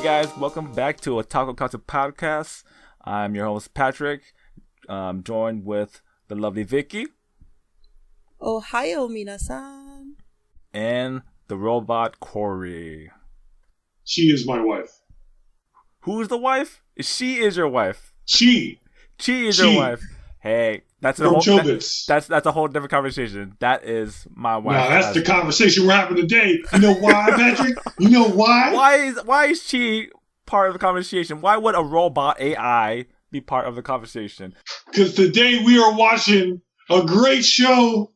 guys, welcome back to a Taku Katsu podcast. I'm your host Patrick, joined with the lovely Vicky. Ohio minasan. And the robot Cori. She is my wife. Who's the wife? She is your wife. She is your wife. Hey, that's a that's a whole different conversation. That is my wife. No, that's the conversation we're having today. You know why, Patrick? You know why? Why is she part of the conversation? Why would a robot AI be part of the conversation? Because today we are watching a great show.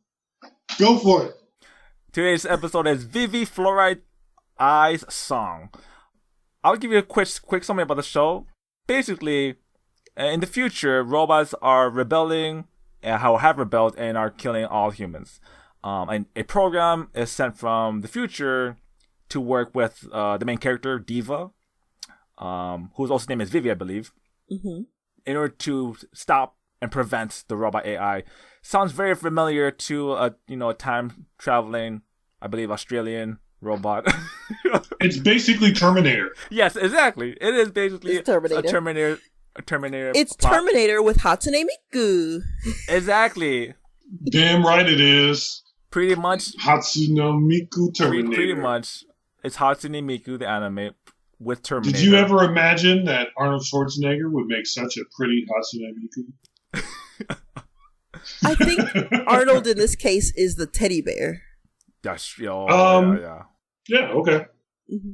Go for it. Today's episode is Vivy Fluorite Eyes Song. I'll give you a quick summary about the show. Basically, in the future, robots are rebelling, have rebelled, and are killing all humans. And a program is sent from the future to work with the main character, Diva, whose also name is Vivy, I believe, in order to stop and prevent the robot AI. Sounds very familiar to a time traveling, I believe, Australian robot. It's basically Terminator. Yes, exactly. It is basically Terminator. A Terminator. It's plot. Terminator with Hatsune Miku. Exactly. Damn right it is. Pretty much. Hatsune Miku Terminator. Pretty much. It's Hatsune Miku, the anime, with Terminator. Did you ever imagine that Arnold Schwarzenegger would make such a pretty Hatsune Miku? I think Arnold in this case is the teddy bear. Yes. Yeah. Yeah, okay. Mm-hmm.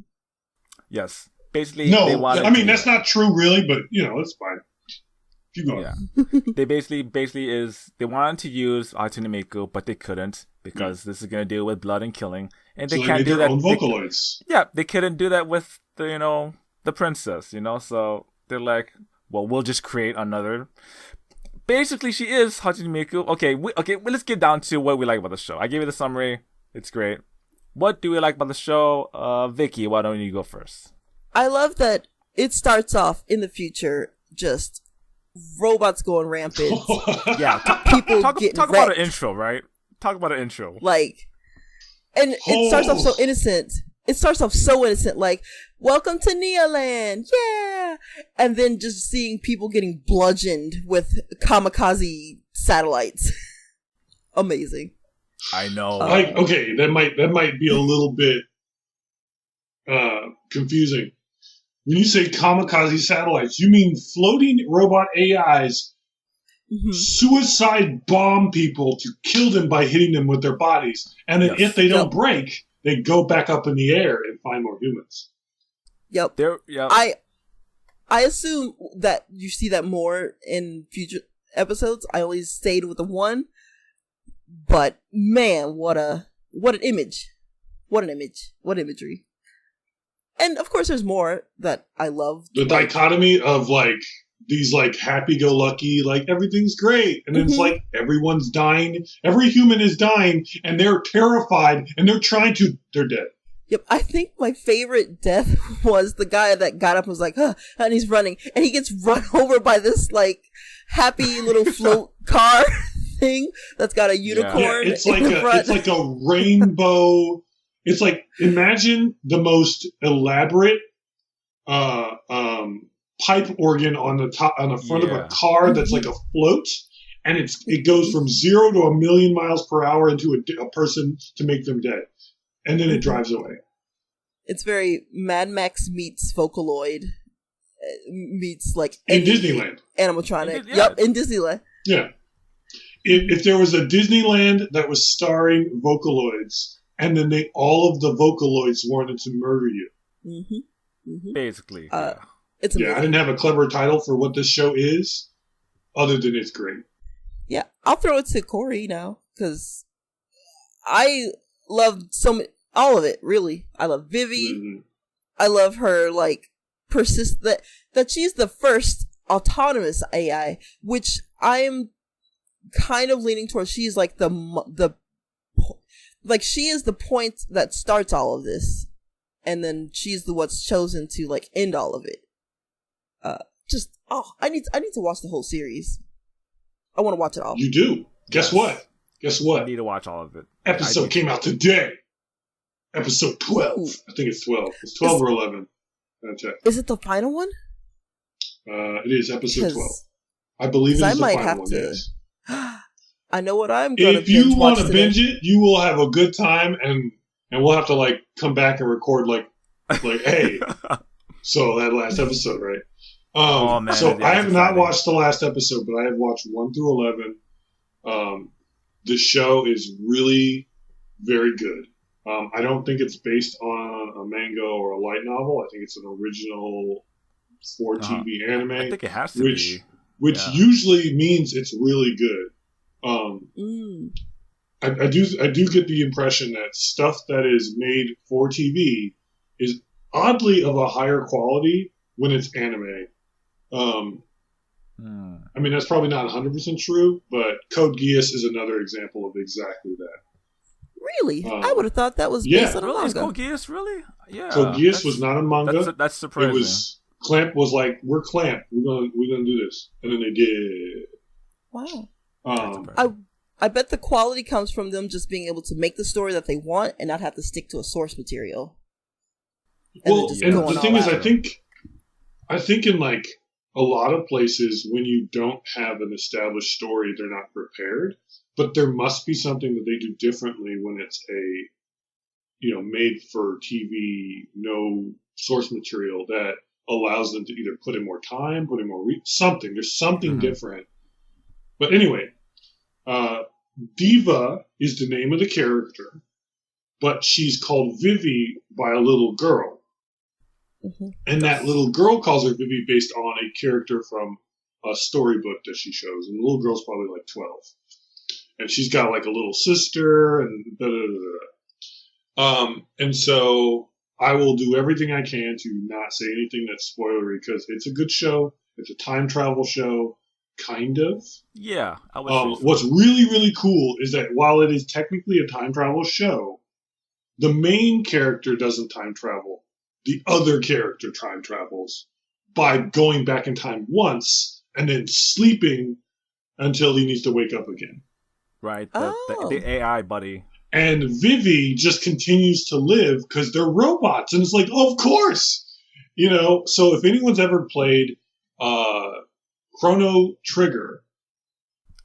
Yes. Basically, no, they wanted that's not true, really, but it's fine. Keep going. Yeah. They they wanted to use Hatsune Miku, but they couldn't because this is going to deal with blood and killing, and they can't do that. Own Vocaloids. They couldn't do that with the princess, So they're like, well, we'll just create another. Basically, she is Hatsune Miku. Okay, let's get down to what we like about the show. I gave you the summary. It's great. What do we like about the show? Vicky, why don't you go first? I love that it starts off in the future, just robots going rampant. Yeah, people talk getting about an intro, right? Talk about an intro. It starts off so innocent. It starts off so innocent, like, welcome to Neoland, yeah! And then just seeing people getting bludgeoned with kamikaze satellites. Amazing. I know. Okay, that might be a little bit confusing. When you say kamikaze satellites, you mean floating robot AIs suicide bomb people to kill them by hitting them with their bodies. And then if they don't break, they go back up in the air and find more humans. Yep. I assume that you see that more in future episodes. I only stayed with the one. But man, what an image. What imagery. And of course there's more that I love. The dichotomy of these happy-go-lucky, everything's great. And then it's everyone's dying. Every human is dying and they're terrified and they're dead. Yep, I think my favorite death was the guy that got up and was like, huh, and he's running. And he gets run over by this happy little float car thing that's got a unicorn. Yeah, it's like a rainbow. It's like, imagine the most elaborate pipe organ on the front of a car that's like a float, and it goes from 0 to 1,000,000 miles per hour into a person to make them dead, and then it drives away. It's very Mad Max meets Vocaloid meets in Disneyland animatronic. In Disneyland. Yeah, if there was a Disneyland that was starring Vocaloids, and then all of the Vocaloids wanted to murder you. Basically, it's amazing. I didn't have a clever title for what this show is, other than it's great. Yeah, I'll throw it to Cori now, because I love all of it, really. I love Vivy. Mm-hmm. I love her, that she's the first autonomous AI, which I'm kind of leaning towards. She's she is the point that starts all of this, and then she's what's chosen to end all of it. I need to watch the whole series. I want to watch it all. You do. Guess what? I need to watch all of it. Episode came out today. Episode 12. Ooh. I think it's 12. It's 12 or 11. Is it the final one? It is episode 12. I believe it is the final one. Yes. I know what I'm going to binge. If you want to binge it, you will have a good time, and we'll have to like come back and record like hey. So that last episode, right? Man, so I have not watched the last episode, but I have watched 1 through 11. The show is really very good. I don't think it's based on a manga or a light novel. I think it's an original for TV anime. I think it has to be. Which usually means it's really good. I do get the impression that stuff that is made for TV is oddly of a higher quality when it's anime. I mean, that's probably not 100% true, but Code Geass is another example of exactly that. Really? I would have thought that was based on a manga. Is Code Geass really? Yeah. Code Geass was not a manga. That's surprising. It was Clamp was like, we're Clamp. We're gonna do this, and then they did. Wow. I bet the quality comes from them just being able to make the story that they want and not have to stick to a source material. And the thing is, I think in like a lot of places, when you don't have an established story, they're not prepared. But there must be something that they do differently when it's made for TV, no source material that allows them to either put in more time, put in more something. There's something different. But anyway, Diva is the name of the character, but she's called Vivy by a little girl. And that little girl calls her Vivy based on a character from a storybook that she shows. And the little girl's probably like 12. And she's got like a little sister and and so I will do everything I can to not say anything that's spoilery because it's a good show. It's a time travel show, kind of. Yeah. What's really, really cool is that while it is technically a time travel show, the main character doesn't time travel. The other character time travels by going back in time once and then sleeping until he needs to wake up again. Right. The AI buddy. And Vivy just continues to live because they're robots. And it's like, of course! So if anyone's ever played Chrono Trigger,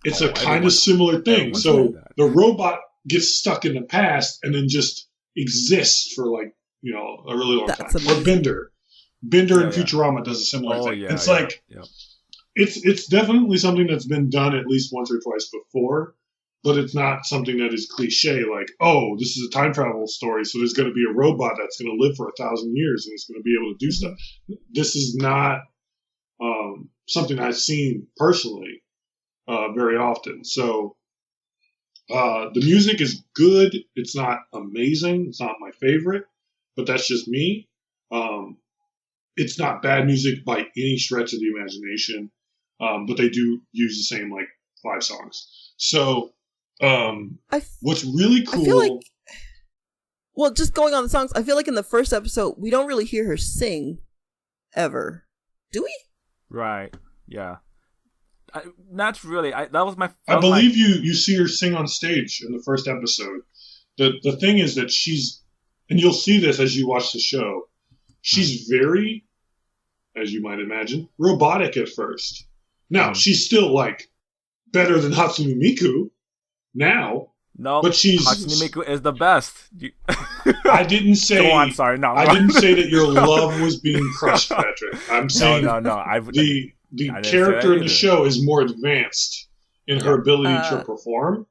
it's a kind of similar thing. So the robot gets stuck in the past and then just exists for like, a really long time. Or Bender. Bender in Futurama does a similar thing. Yeah, it's like, it's definitely something that's been done at least once or twice before. But it's not something that is cliche, like, oh, this is a time travel story, so there's going to be a robot that's going to live for 1,000 years and it's going to be able to do stuff. This is not something I've seen personally very often. So the music is good. It's not amazing. It's not my favorite, but that's just me. It's not bad music by any stretch of the imagination, but they do use the same, like, 5 songs. So... what's really cool... I feel like... Well, just going on the songs, I feel like in the first episode, we don't really hear her sing, ever. Do we? Right, yeah. Not really. That was my... I believe you see her sing on stage in the first episode. The thing is that she's... And you'll see this as you watch the show. She's very, as you might imagine, robotic at first. Now, she's still, like, better than Hatsune Miku. Now, no, but Hatsune Miku is the best. I didn't say. Go on, sorry, no. I didn't say that your love was being crushed, Patrick. I'm saying no. The character in the show is more advanced in her ability to perform,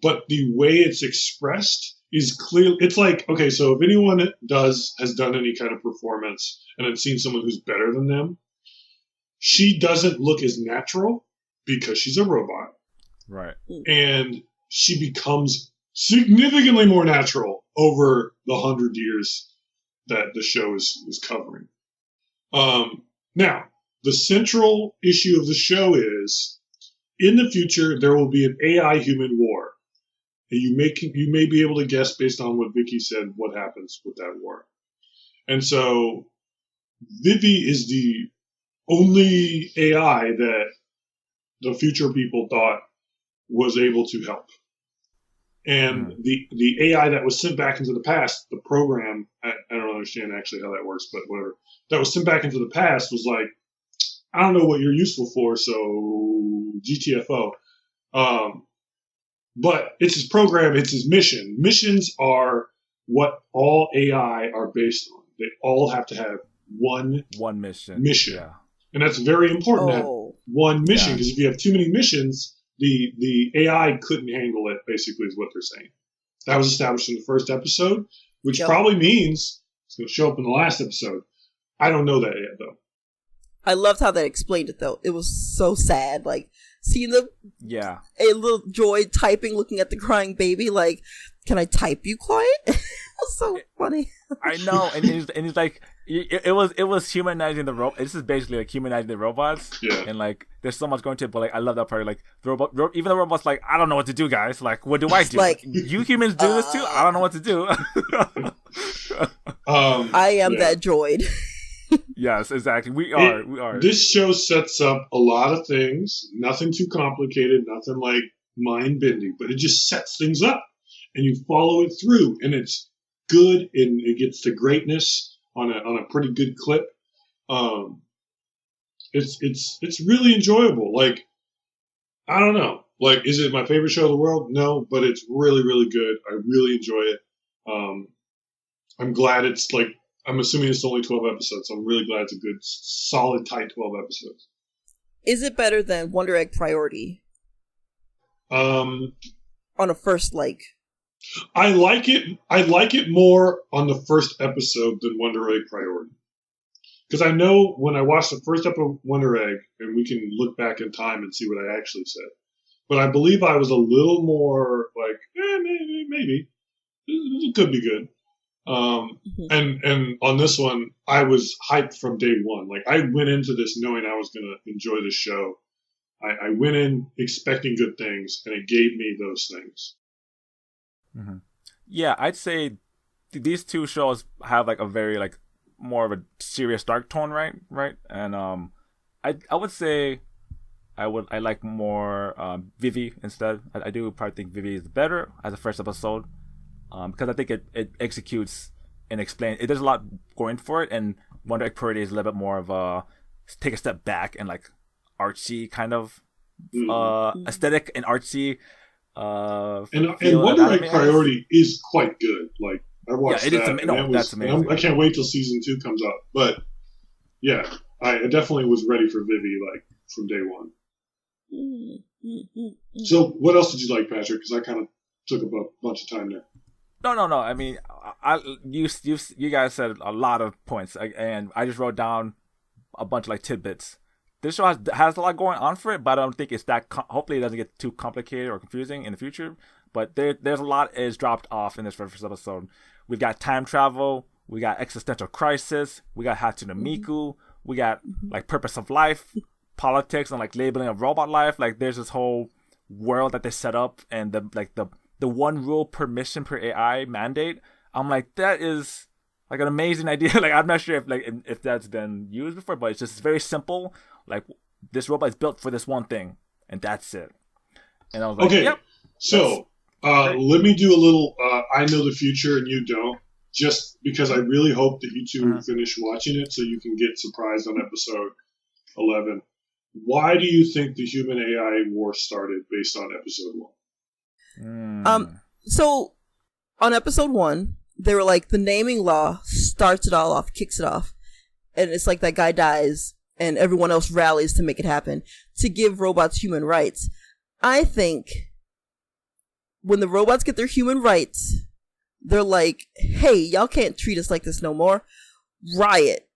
but the way it's expressed is clear. It's like, okay, so if anyone has done any kind of performance and has seen someone who's better than them, she doesn't look as natural because she's a robot, right? And she becomes significantly more natural over the 100 years that the show is covering. Now, the central issue of the show is, in the future, there will be an AI-human war. And you may be able to guess, based on what Vicky said, what happens with that war. And so, Vivy is the only AI that the future people thought was able to help. And the AI that was sent back into the past, the program, I don't understand actually how that works, but whatever, that was sent back into the past was like, I don't know what you're useful for, so GTFO. But it's his program, it's his mission. Missions are what all AI are based on. They all have to have one mission. Yeah. And that's very important to have one mission, because if you have too many missions, the AI couldn't handle it, basically, is what they're saying. That was established in the first episode, which probably means it's going to show up in the last episode. I don't know that yet, though. I loved how they explained it, though. It was so sad. Like, seeing a little droid typing, looking at the crying baby, like, can I type you quiet? It was so funny. I know, and he's like, it was humanizing the robot. This is basically like humanizing the robots. Yeah. And like, there's so much going to it, but like, I love that part. Like, the robot, even the robot's like, I don't know what to do, guys. Like, what do I do? Like, you humans do this too? I don't know what to do. I am that droid. Yes, exactly. We are. This show sets up a lot of things. Nothing too complicated. Nothing like mind bending, but it just sets things up, and you follow it through, and it's good, and it gets to greatness on a pretty good clip. It's really enjoyable. Like, I don't know. Like, is it my favorite show in the world? No, but it's really, really good. I really enjoy it. I'm glad it's like, I'm assuming it's only 12 episodes, so I'm really glad it's a good, solid, tight 12 episodes. Is it better than Wonder Egg Priority? On a first like. I like it more on the first episode than Wonder Egg Priority. Because I know when I watched the first episode of Wonder Egg, and we can look back in time and see what I actually said, but I believe I was a little more like, maybe. It could be good. And on this one, I was hyped from day one. Like, I went into this knowing I was going to enjoy the show. I went in expecting good things, and it gave me those things. Mm-hmm. Yeah, I'd say these two shows have like a very like more of a serious dark tone, right? And I would say I like more Vivy instead. I do probably think Vivy is better as a first episode. Because I think it executes and explains. There's a lot going for it, and Wonder Egg Priority is a little bit more of a take a step back and like artsy kind of aesthetic and artsy. And Wonder Egg Priority is quite good. Like, I watched that. That's amazing. I can't wait till season 2 comes out. But yeah, I definitely was ready for Vivy like from day one. So what else did you like, Patrick? Because I kind of took a bunch of time there. No. I mean, you guys said a lot of points, and I just wrote down a bunch of like tidbits. This show has a lot going on for it, but I don't think it's that. Hopefully, it doesn't get too complicated or confusing in the future. But there's a lot is dropped off in this first episode. We've got time travel. We got existential crisis. We got Hatsune Miku. We got like purpose of life, politics, and like labeling of robot life. Like, there's this whole world that they set up, and the one rule per mission per AI mandate. I'm like, that is like an amazing idea. Like, I'm not sure if that's been used before, but it's just very simple. Like, this robot is built for this one thing, and that's it. And I was like, okay, yep. So let me do a little. I know the future, and you don't. Just because I really hope that you two finish watching it, so you can get surprised on episode 11. Why do you think the human AI war started based on episode 1? So on episode 1, they were like, the naming law starts it all off, kicks it off. And it's like that guy dies and everyone else rallies to make it happen, to give robots human rights. I think when the robots get their human rights, they're like, hey, y'all can't treat us like this no more. Riot.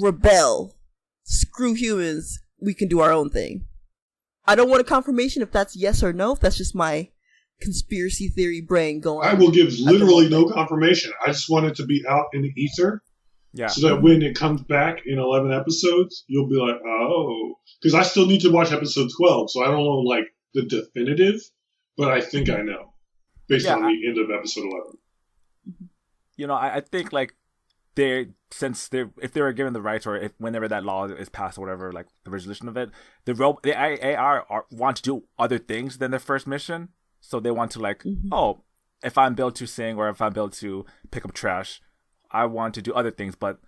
Rebel. Screw humans. We can do our own thing. I don't want a confirmation if that's yes or no, if that's just my conspiracy theory brain going. I will give literally no confirmation. I just want it to be out in the ether. Yeah. So that when it comes back in 11 episodes, you'll be like, oh. Because I still need to watch episode 12, so I don't know, like, the definitive, but I think I know, based on the end of episode 11. You know, I think, like, if they were given the rights, or if whenever that law is passed or whatever, like the resolution of it, the AI want to do other things than their first mission. So they want to like, oh, if I'm built to sing or if I'm built to pick up trash, I want to do other things. But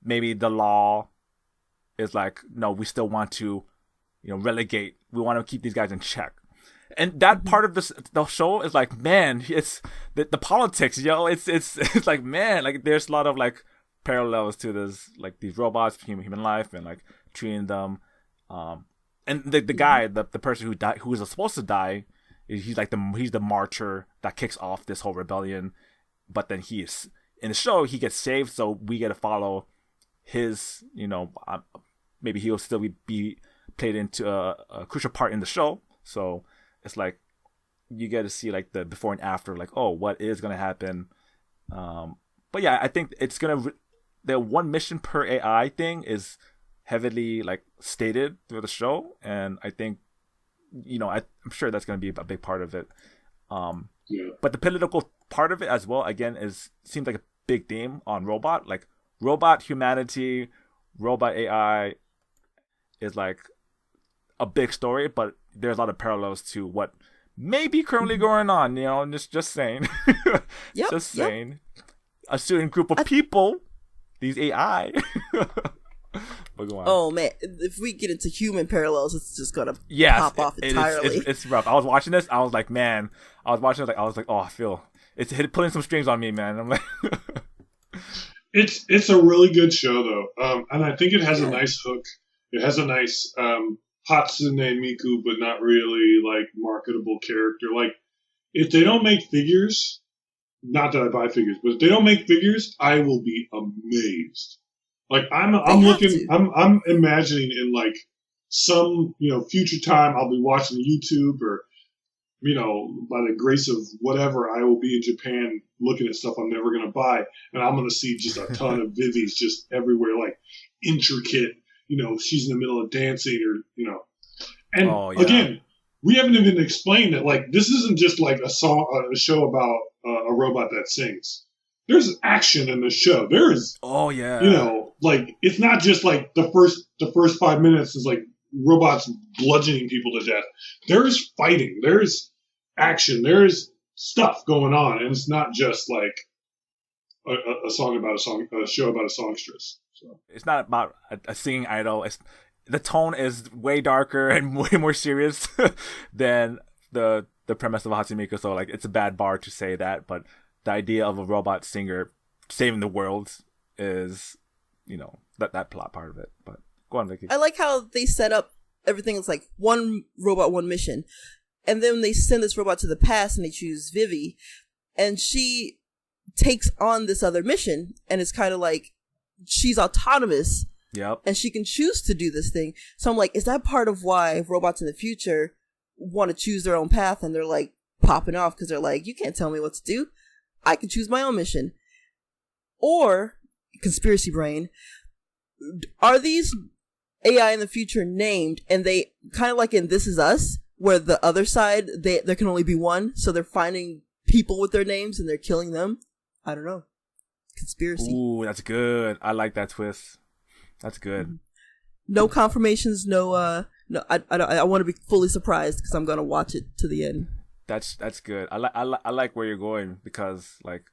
maybe the law is like, no, we still want to, relegate. We want to keep these guys in check. And that part of the show is like, man, it's the politics, it's like, man, like there's a lot of like parallels to this, like these robots, human life, and like treating them. And the guy, the person who died, who was supposed to die, he's like he's the martyr that kicks off this whole rebellion. But then he's in the show, he gets saved, so we get to follow his, maybe he'll still be played into a crucial part in the show. So it's like you get to see like the before and after, like, oh, what is gonna happen. But yeah, I think it's gonna the one mission per AI thing is heavily like stated through the show, and I think I'm sure that's gonna be a big part of it. But the political part of it as well, again, seems like a big theme on robot, like robot humanity, robot AI is like a big story, but there's a lot of parallels to what may be currently going on, just saying. Just saying. A certain group of people, these AI. But go on. Oh man, if we get into human parallels, it's just gonna pop off entirely. It's rough. I was watching this, I was like, man, oh, I feel it's pulling some strings on me, man. I'm like, it's a really good show though, and I think it has a nice hook. It has a nice Hatsune Miku, but not really like marketable character. Like, if they don't make figures, not that I buy figures, but if they don't make figures, I will be amazed. Like I'm imagining in like some future time I'll be watching YouTube, or by the grace of whatever, I will be in Japan looking at stuff I'm never gonna buy, and I'm gonna see just a ton of Vivies just everywhere, like intricate. She's in the middle of dancing, or and again, we haven't even explained that like this isn't just like a show about a robot that sings. There's action in the show. There is, like it's not just like the first 5 minutes is like robots bludgeoning people to death. There is fighting. There is action. There is stuff going on, and it's not just like a show about a songstress. So. It's not about a singing idol. The tone is way darker and way more serious than the premise of Hatsune Miku. So like, it's a bad bar to say that, but the idea of a robot singer saving the world is, that plot part of it. But go on, Vicky. I like how they set up everything. It's like one robot, one mission, and then they send this robot to the past, and they choose Vivy, and she takes on this other mission, and it's kind of like she's autonomous. Yep. And she can choose to do this thing. So I'm like, is that part of why robots in the future want to choose their own path, and they're like popping off because they're like, you can't tell me what to do. I can choose my own mission. Or, conspiracy brain, are these AI in the future named, and they kind of like in This Is Us, where the other side, there can only be one, so they're finding people with their names and they're killing them? I don't know. Conspiracy. Ooh, that's good. I like that twist. That's good. No confirmations. No. I want to be fully surprised because I'm gonna watch it to the end. That's good. I like where you're going, because like,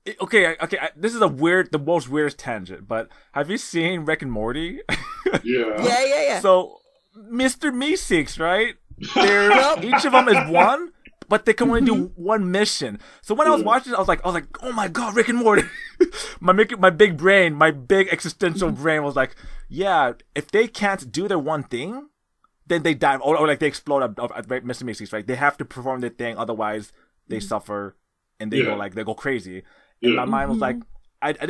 this is the most weirdest tangent. But have you seen Rick and Morty? Yeah. So Mr. Meeseeks, right? Each of them is one, but they can only do one mission. So when I was watching it, I was like, oh my god, Rick and Morty. my big brain, my big existential brain was like, yeah, if they can't do their one thing, then they die, or like they explode at Mr. Meeseeks, right? They have to perform their thing, otherwise they suffer and they go crazy. And my mind was like, I did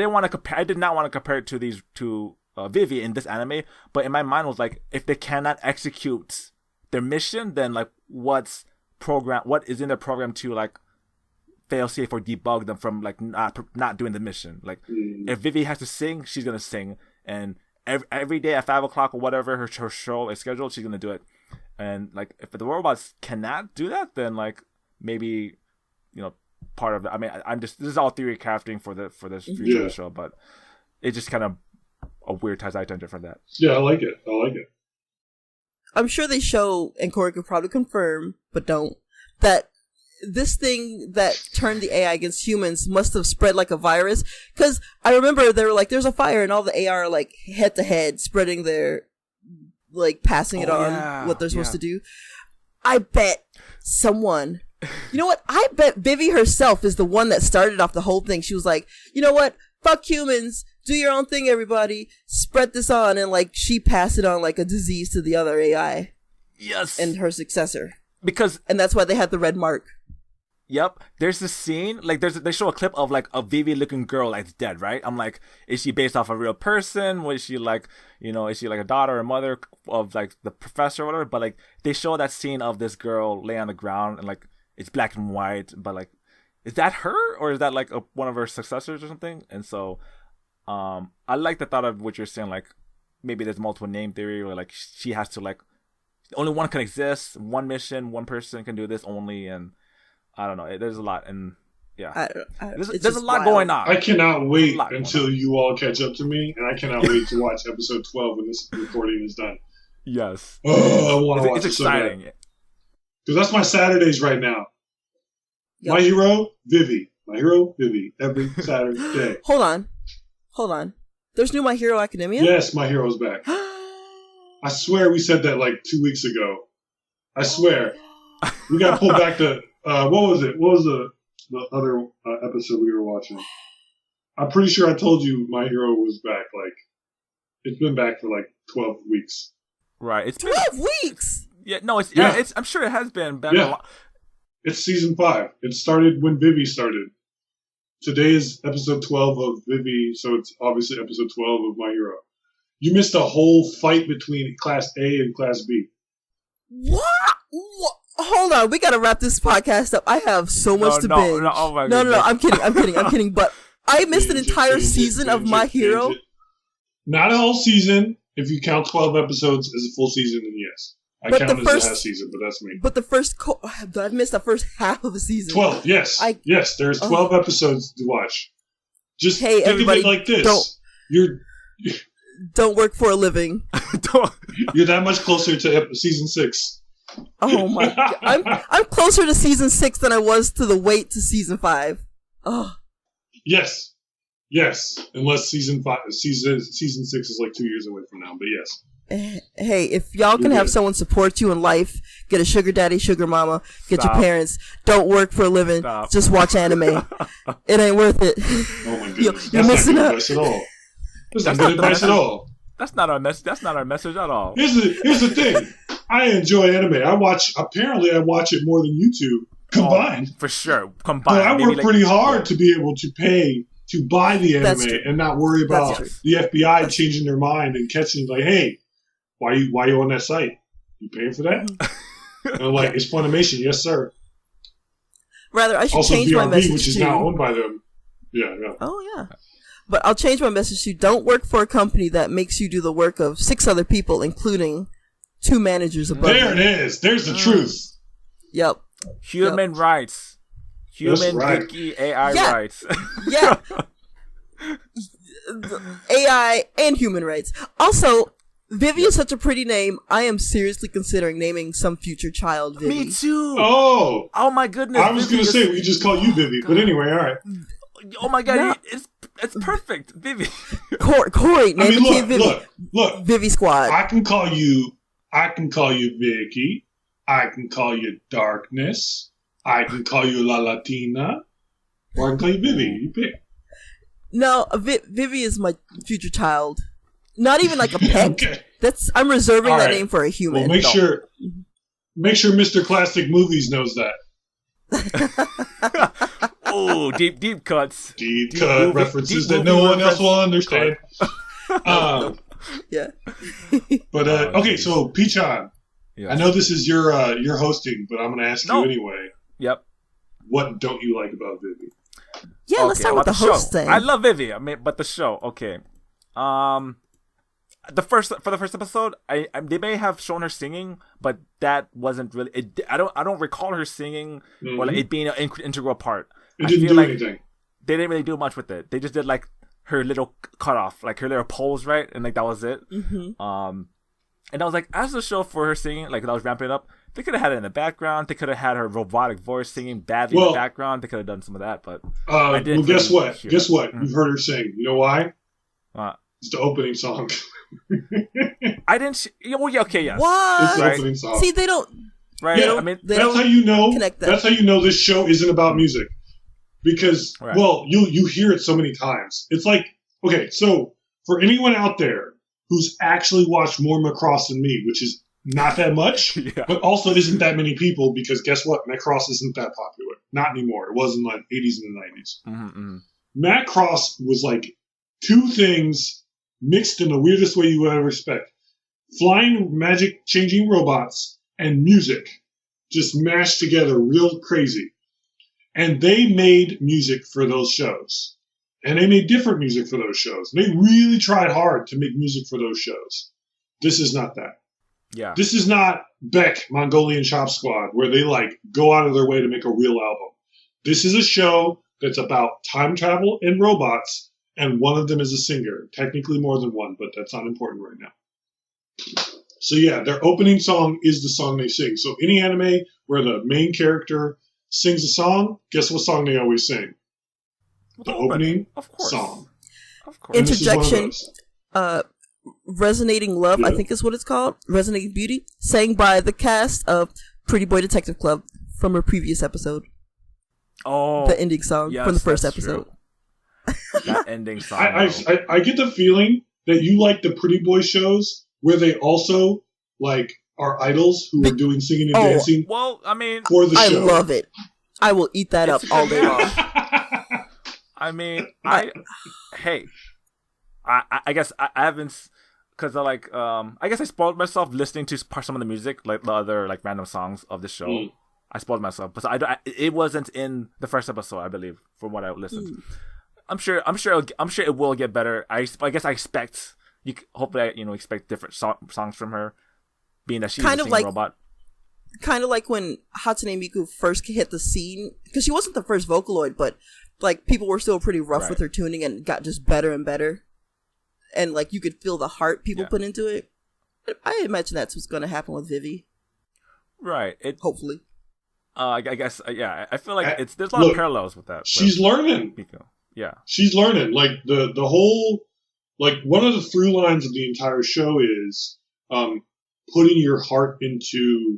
not want to compare it to Vivy in this anime, but in my mind was like, if they cannot execute their mission, then like what is in their program to like fail safe or debug them from like not doing the mission. Like if Vivy has to sing, she's gonna sing, and every day at 5:00 or whatever her show is scheduled, she's gonna do it. And like if the robots cannot do that, then like maybe part of it. I mean, this is all theory crafting for this future of the show, but it's just kind of a weird side tangent from that. Yeah, I like it. I'm sure they show, and Cori could probably confirm, but don't, that this thing that turned the AI against humans must have spread like a virus. Because I remember they were like, there's a fire, and all the AI are like head to head spreading their, like, passing it on what they're supposed to do. I bet someone, you know what? I bet Vivy herself is the one that started off the whole thing. She was like, you know what? Fuck humans. Do your own thing, everybody. Spread this on. And, like, she passed it on like a disease to the other AI. Yes. And her successor. And that's why they had the red mark. Yep. There's this scene, like, they show a clip of, like, a Vivy looking girl that's dead, right? I'm like, is she based off a real person? Was she, like, you know, is she, like, a daughter or mother of, like, the professor or whatever? But, like, they show that scene of this girl laying on the ground, and, like, it's black and white, but, like, is that her? Or is that, like, one of her successors or something? And so, I like the thought of what you're saying, like, maybe there's multiple name theory, or, like, she has to, like, only one can exist, one mission, one person can do this only, and I don't know. There's a lot, and yeah, there's a lot going on. I cannot wait until you all catch up to me, and I cannot wait to watch episode 12 when this recording is done. Yes. Oh, I want to watch it. It's exciting. Because that's my Saturdays right now. Yep. My hero, Vivy. My hero, Vivy. Every Saturday. Hold on. There's new My Hero Academia? Yes, My Hero's back. I swear we said that like 2 weeks ago. I swear. We got to pull back the... what was it? What was the other episode we were watching? I'm pretty sure I told you My Hero was back. Like, it's been back for like 12 weeks. Right. It's 12 weeks? Yeah, no, it's I'm sure it has been back a lot. It's season 5. It started when Vivy started. Today is episode 12 of Vivy, so it's obviously episode 12 of My Hero. You missed a whole fight between Class A and Class B. What? Hold on, we gotta wrap this podcast up. I have so much to binge. No, I'm kidding. But I missed an entire season of My Hero. Not a whole season. If you count 12 episodes as a full season, then yes. I count it as a half season, but that's me. But the first... I missed the first half of the season. 12, yes. Yes, there's 12 episodes to watch. Just think everybody, of it like this. Don't work for a living. You're that much closer to season 6. Oh my god. I'm closer to season 6 than I was to the wait to season 5. Oh. Yes. Unless season 6 is like 2 years away from now, but yes. Hey, if y'all can have someone support you in life, get a sugar daddy, sugar mama, get your parents, don't work for a living, just watch anime. It ain't worth it. Oh my goodness. You're missing out. That's not good advice at all. That's not our message at all. Here's the thing. I enjoy anime. I watch it more than you two combined. For sure. Combined. But I work pretty hard to be able to pay to buy the anime and not worry about the FBI changing their mind and catching like, hey, why you on that site? You paying for that? And I'm like, it's Funimation, yes sir. Rather, I should also change BRB, my message which is now owned by them. Yeah. Oh yeah. But I'll change my message to don't work for a company that makes you do the work of 6 other people, including 2 managers above you. There it is. There's the truth. Yep. Human rights. Vicky AI rights. Yeah. AI and human rights. Also, Vivy is such a pretty name. I am seriously considering naming some future child Vivy. Me too. Oh my goodness. I was going to say we just call you Vivy, but anyway, all right. Oh my god, it's perfect, Vivy. Cori, name a kid Vivy. Look, Vivy Squad. I can call you Vicky. I can call you Darkness. I can call you La Latina. Or I can call you Vivy. You pick. No, Vivy is my future child. Not even like a pet. Okay. I'm reserving that name for a human. Well, make sure Mr. Classic Movies knows that. Oh, deep cuts. Deep cut references that no one else will understand. Yeah. But okay, so Pichan, I know this is your hosting, but I'm going to ask you anyway. Yep. What don't you like about Vivy? Yeah, let's start with the host thing. I love Vivy. But the show, okay. For the first episode, they may have shown her singing, but that wasn't really. I don't recall her singing or like it being an integral part. It didn't do anything. They didn't really do much with it. They just did like her little cutoff, like her little pose, right, and like that was it. Mm-hmm. And I was like, as the show for her singing, like that was ramping it up, They could have had it in the background. They could have had her robotic voice singing badly in the background. They could have done some of that, but well, guess what? Guess what? Mm-hmm. You've heard her sing. You know why? What? It's the opening song. I didn't. Well, yeah, okay, yes. What? It's the opening song. See, they don't. Right. Yeah, I mean, that's how you know. That's how you know this show isn't about music, because well, you hear it so many times. It's like, okay, so for anyone out there who's actually watched more Macross than me, which is not that much, but also isn't that many people, because guess what? Macross isn't that popular. Not anymore. It was in like 80s and the 90s. Mm-hmm. Macross was like two things mixed in the weirdest way you would ever expect. Flying magic changing robots and music just mashed together real crazy. And they made music for those shows. And they made different music for those shows. They really tried hard to make music for those shows. This is not that. Yeah. This is not Beck, Mongolian Chop Squad, where they like go out of their way to make a real album. This is a show that's about time travel and robots, and one of them is a singer. Technically more than one, but that's not important right now. So yeah, their opening song is the song they sing. So any anime where the main character sings a song, guess what song they always sing? The opening song. Of course. Interjection. Resonating Love, I think is what it's called. Resonating Beauty, sang by the cast of Pretty Boy Detective Club from a previous episode. Oh, the ending song from the first episode. That ending song. I get the feeling that you like the Pretty Boy shows where they also like are idols who are doing singing and dancing. Well, I mean, for the show. I love it. I will eat that up all day long. I mean, I guess I haven't, because I guess I spoiled myself listening to some of the music, like the other like random songs of the show. I spoiled myself, but it wasn't in the first episode, I believe, from what I listened. I'm sure it will get better. I guess I expect hopefully expect different songs from her, being that she's a singing robot. Kind of like when Hatsune Miku first hit the scene, because she wasn't the first Vocaloid, but like people were still pretty rough with her tuning and got just better and better. And like you could feel the heart people put into it. I imagine that's what's going to happen with Vivy. Right. Hopefully. I guess I feel like there's a lot of parallels with that. She's learning. Miku. Yeah. She's learning. Like the whole, like one of the through lines of the entire show is putting your heart into,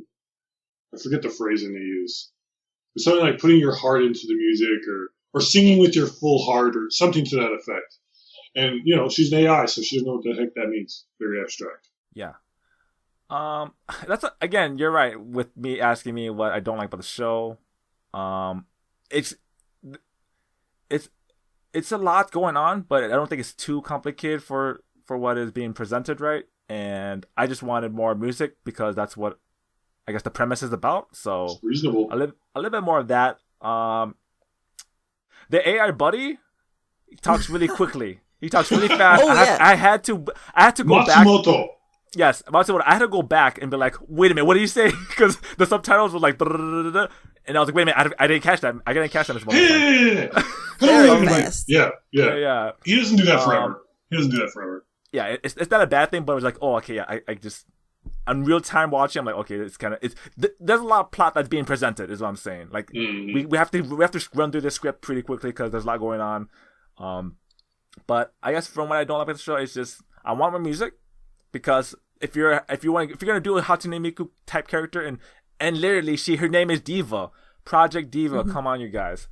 I forget the phrasing they use. It's something like putting your heart into the music or singing with your full heart or something to that effect. And, she's an AI, so she doesn't know what the heck that means. Very abstract. Yeah. Again, you're right with me asking me what I don't like about the show. It's a lot going on, but I don't think it's too complicated for what is being presented, right? And I just wanted more music because that's what I guess the premise is about. So it's reasonable. A little bit more of that. The AI buddy talks really quickly. He talks really fast. I had to go Matsumoto. back. Yes, Matsumoto. I had to go back and be like, wait a minute, what did you say? Because the subtitles were like, and I was like, wait a minute, I didn't catch that. I didn't catch that as well. Very fast. Yeah. He doesn't do that forever. Yeah, it's not a bad thing, but it was like, oh, okay, yeah, I just on real time watching, I'm like, okay, there's a lot of plot that's being presented, is what I'm saying. Like we have to run through the script pretty quickly because there's a lot going on. But I guess from what I don't like about the show, it's just I want more music, because if you're gonna do a Hatsune Miku type character and literally her name is Diva, Project Diva. Come on, you guys.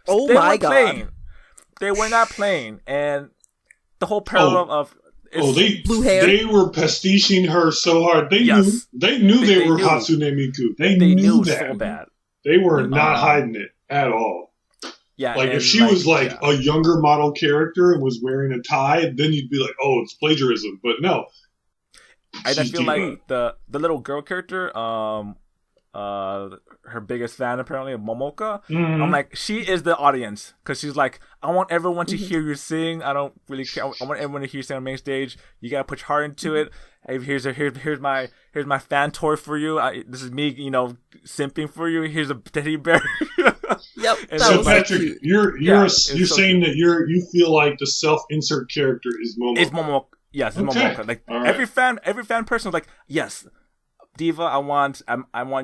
Oh my god, they were not playing, and the whole parallel of blue hair. They were pastiching her so hard. They knew they were Hatsune Miku. They knew that so bad. They were not hiding it at all. Yeah, like if she was like a younger model character and was wearing a tie, then you'd be like, "Oh, it's plagiarism." But no, I feel like the little girl character, her biggest fan apparently of Momoka. I'm like, she is the audience, because she's like, I want everyone to hear you sing. I don't really care. I want everyone to hear you sing on the main stage. You gotta put your heart into it. Hey, here's my fan toy for you. This is me, simping for you. Here's a teddy bear. Yep. So Patrick, you're saying that you feel like the self-insert character is Momoka. It's Momoka. Yes, it's Momoka. Like every fan person was like, yes, Diva, I want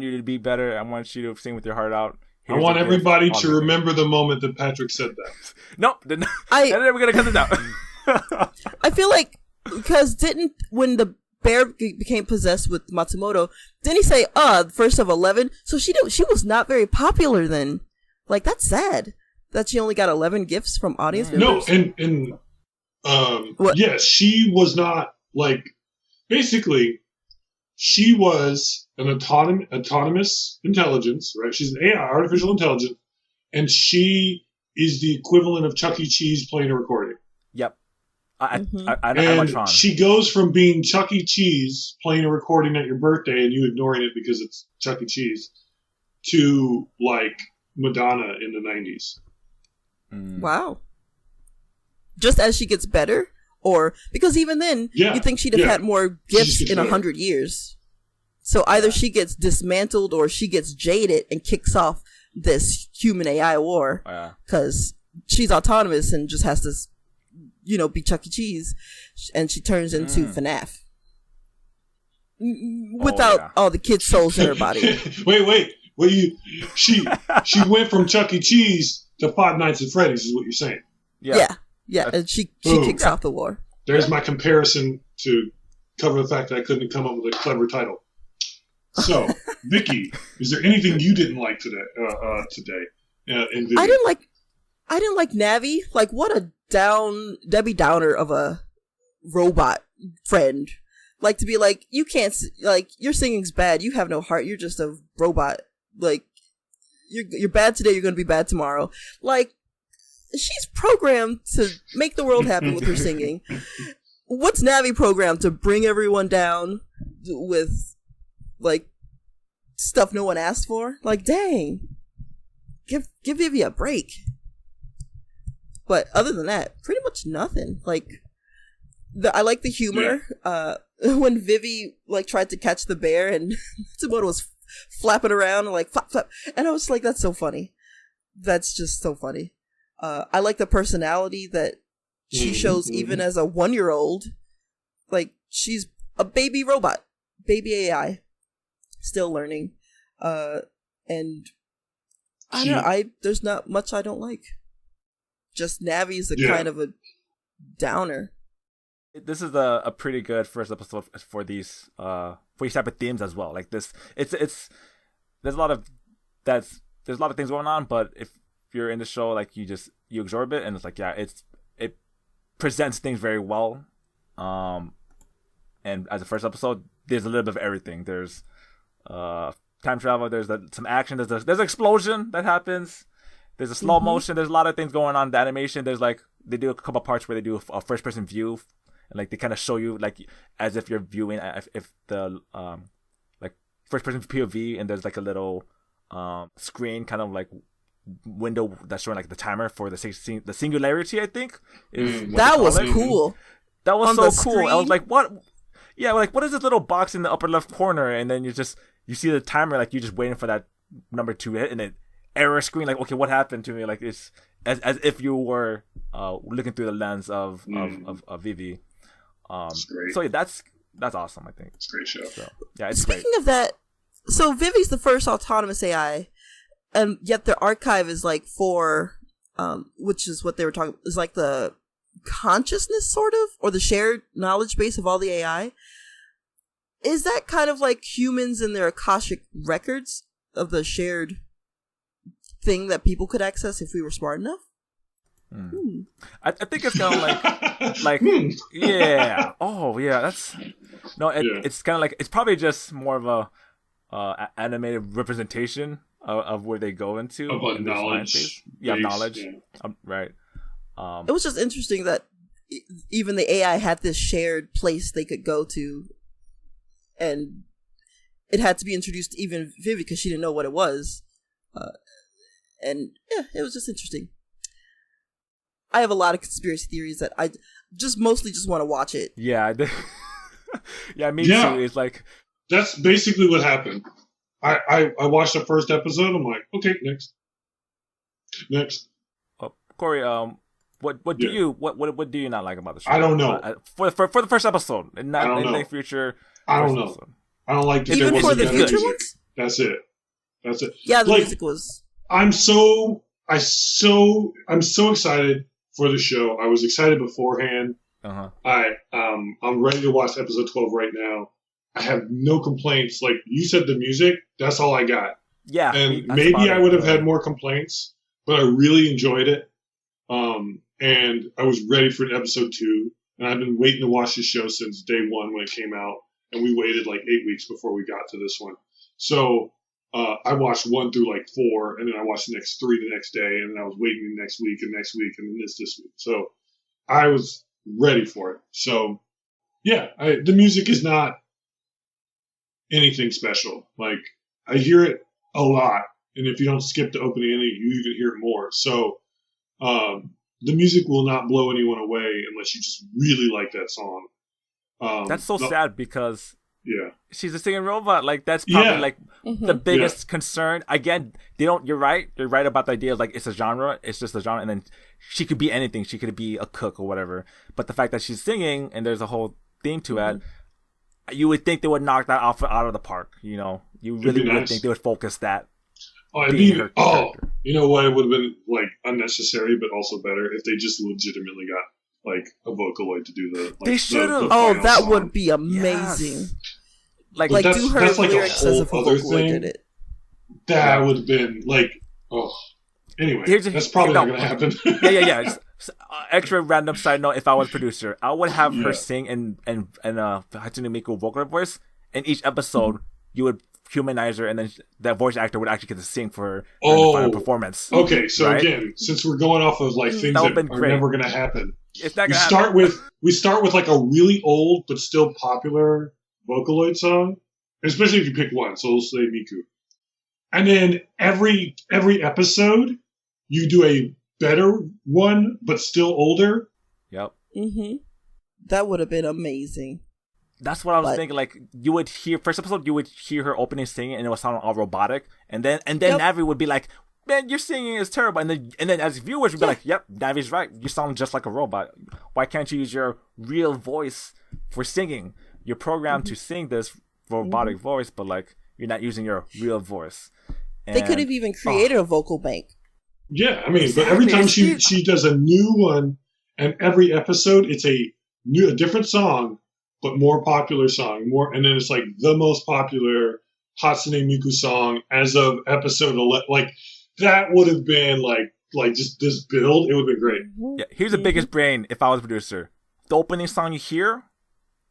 you to be better. I want you to sing with your heart out. I want everybody to remember the moment that Patrick said that. Nope. We're going to cut this out. I feel like, because when the bear became possessed with Matsumoto, didn't he say, first of 11? So she was not very popular then. Like, that's sad that she only got 11 gifts from audience members. No, yes, she was not, like, basically, she was an autonomous intelligence, right? She's an AI, artificial intelligence, and she is the equivalent of Chuck E. Cheese playing a recording. Yep. And she goes from being Chuck E. Cheese playing a recording at your birthday and you ignoring it because it's Chuck E. Cheese to, like, Madonna in the 90s. Wow. Just as she gets better? Or, because even then, you think she'd have had more gifts in 100 years. So either she gets dismantled or she gets jaded and kicks off this human AI war. Because she's autonomous and just has to, be Chuck E. Cheese. And she turns into FNAF. Without all the kids' souls in her body. Wait. She went from Chuck E. Cheese to Five Nights at Freddy's is what you're saying. Yeah, and she kicks off the war. There's my comparison to cover the fact that I couldn't come up with a clever title. So, Vicky, is there anything you didn't like today? In Vivi? I didn't like Navi. Like, what a Debbie Downer of a robot friend. Like, to be like, you can't, like, your singing's bad. You have no heart. You're just a robot. Like, you're bad today. You're going to be bad tomorrow. Like, she's programmed to make the world happen with her singing. What's Navi programmed? To bring everyone down with, like, stuff no one asked for? Like, dang. Give Vivy a break. But other than that, pretty much nothing. Like, I like the humor. When Vivy, like, tried to catch the bear and Matsumoto was flapping around and, like, flap, flap. And I was like, that's so funny. That's just so funny. I like the personality that she shows even as a 1-year-old. Like, she's a baby robot. Baby AI. Still learning. And I don't know, there's not much I don't like. Just Navi's kind of a downer. This is a pretty good first episode for these type of themes as well. Like this, it's there's a lot of things going on, but if you're in the show, like you absorb it, and it's like it presents things very well. And as a first episode, there's a little bit of everything. There's time travel. There's some action. There's an explosion that happens. There's a slow motion. There's a lot of things going on. The animation. There's like they do a couple parts where they do a first person view, and like they kind of show you like as if you're viewing if the like first person POV, and there's like a little screen kind of like window that's showing like the timer for the singularity. I think that was cool. That was so cool. I was like, what? Yeah, like what is this little box in the upper left corner? And then you see the timer, like you're just waiting for that number to hit, and then error screen, like, okay, what happened to me? Like it's as if you were looking through the lens of Vivy. Great. So yeah, that's awesome. I think it's a great show. So, yeah, it's Speaking great. of that, so Vivy's the first autonomous AI, and yet the archive is like for, which is what they were talking, is like the consciousness sort of, or the shared knowledge base of all the AI. Is that kind of like humans and their Akashic records of the shared thing that people could access if we were smart enough? I think it's kind of like yeah. Oh yeah, that's no. It's kind of like it's probably just more of a animated representation of where they go into about knowledge. Knowledge. Yeah. Right. It was just interesting that even the AI had this shared place they could go to, and it had to be introduced to even Vivy because she didn't know what it was. And yeah, it was just interesting. I have a lot of conspiracy theories that I mostly want to watch it. Yeah, yeah, me too. It's like that's basically what happened. I watched the first episode. I'm like, okay, next. Oh, Cori, what do you not like about the show? I don't know. For the first episode, and not in the future. I don't know. I don't like even for the future ones. That's it. Yeah, the music was. I'm so excited for the show. I was excited beforehand. I'm ready to watch episode 12 right now. I have no complaints. Like you said, the music, that's all I got. Yeah. And maybe I would have had more complaints, but I really enjoyed it. And I was ready for episode 2. And I've been waiting to watch this show since day 1 when it came out. And we waited like 8 weeks before we got to this one. So I watched 1 through like 4, and then I watched the next 3 the next day, and then I was waiting the next week, and then this week. So I was ready for it. So yeah, the music is not anything special. Like I hear it a lot, and if you don't skip the opening ending, you even hear it more. So the music will not blow anyone away unless you just really like that song. That's so sad because yeah, she's a singing robot. Like that's probably like the biggest concern. Again, you're right about the idea of like it's a genre. It's just a genre, and then she could be anything. She could be a cook or whatever. But the fact that she's singing and there's a whole theme to it, you would think they would knock that out of the park. You know, you really would think they would focus that. You know what? It would have been like unnecessary, but also better if they just legitimately got like a Vocaloid to do the. Like, they should have. That song. would be amazing. Yes. Like do her lyrics as if a Vocaloid did it. That would have been like, Anyway, that's probably not going to happen. Yeah. Just, extra random side note: if I was producer, I would have her sing in Hatsune Miku vocal voice. In each episode, you would humanize her, and then that voice actor would actually get to sing for her in the final performance. Okay, so again, since we're going off of like things that are never going to happen, we start with like a really old but still popular Vocaloid song, especially if you pick one. So we'll say Miku, and then every episode you do a better one but still older. Yep. That would have been amazing. That's what I was thinking. Like you would hear first episode, you would hear her opening singing, and it would sound all robotic. And then Navi would be like, "Man, your singing is terrible." And then as viewers would be like, "Yep, Navi's right. You sound just like a robot. Why can't you use your real voice for singing? You're programmed to sing this robotic voice, but like you're not using your real voice." And, they could have even created a vocal bank. Yeah, I mean, but every time she does a new one, and every episode it's a different song. But more popular song, and then it's like the most popular Hatsune Miku song as of episode 11. Like that would have been like just this build. It would have been great. Yeah, here's the biggest brain. If I was a producer, the opening song you hear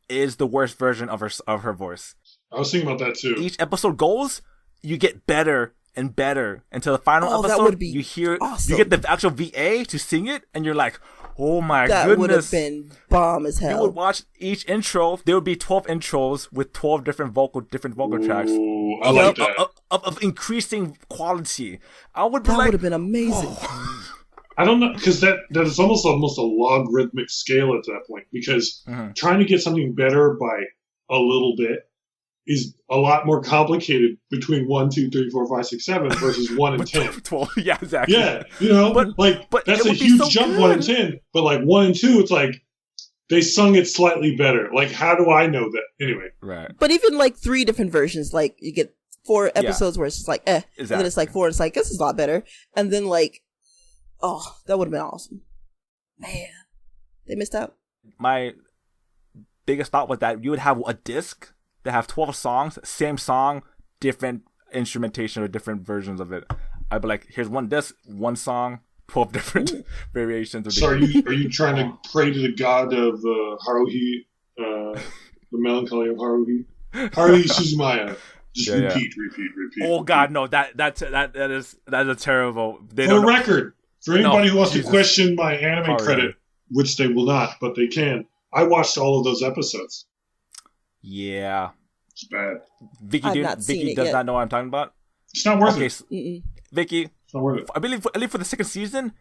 is the worst version of her voice. I was thinking about that too. Each episode goes, you get better and better until the final episode. That would be you hear, awesome. you get the actual VA to sing it, and you're like. Oh my that goodness. That would have been bomb as hell. You would watch each intro. There would be 12 intros with 12 different vocal tracks. I like that. Of increasing quality. That would have been amazing. I don't know, because that is almost a logarithmic scale at that point. Because trying to get something better by a little bit is a lot more complicated between 1, 2, 3, 4, 5, 6, 7 versus 1 and 10. 12, yeah, exactly. Yeah, you know, but that's a huge jump, good. 1 and 10. But like 1 and 2, it's like they sung it slightly better. Like, how do I know that? Anyway. Right. But even like 3 different versions, like you get 4 episodes where it's just like, exactly. And then it's like 4, it's like, this is a lot better. And then like, that would have been awesome. Man, they missed out. My biggest thought was that you would have a disc. They have 12 songs, same song, different instrumentation or different versions of it. I'd be like, here's one disc, one song, 12 different variations. So are you trying to pray to the god of Haruhi, the melancholy of Haruhi? Haruhi Suzumaya. Just repeat. Oh God, no! That is a terrible. For the record, for anybody who wants to question my anime credit, which they will not, but they can. I watched all of those episodes. Yeah. It's bad. Vicky does not know what I'm talking about. It's not worth it. Vicky. It's not worth it. I believe at least for the second season,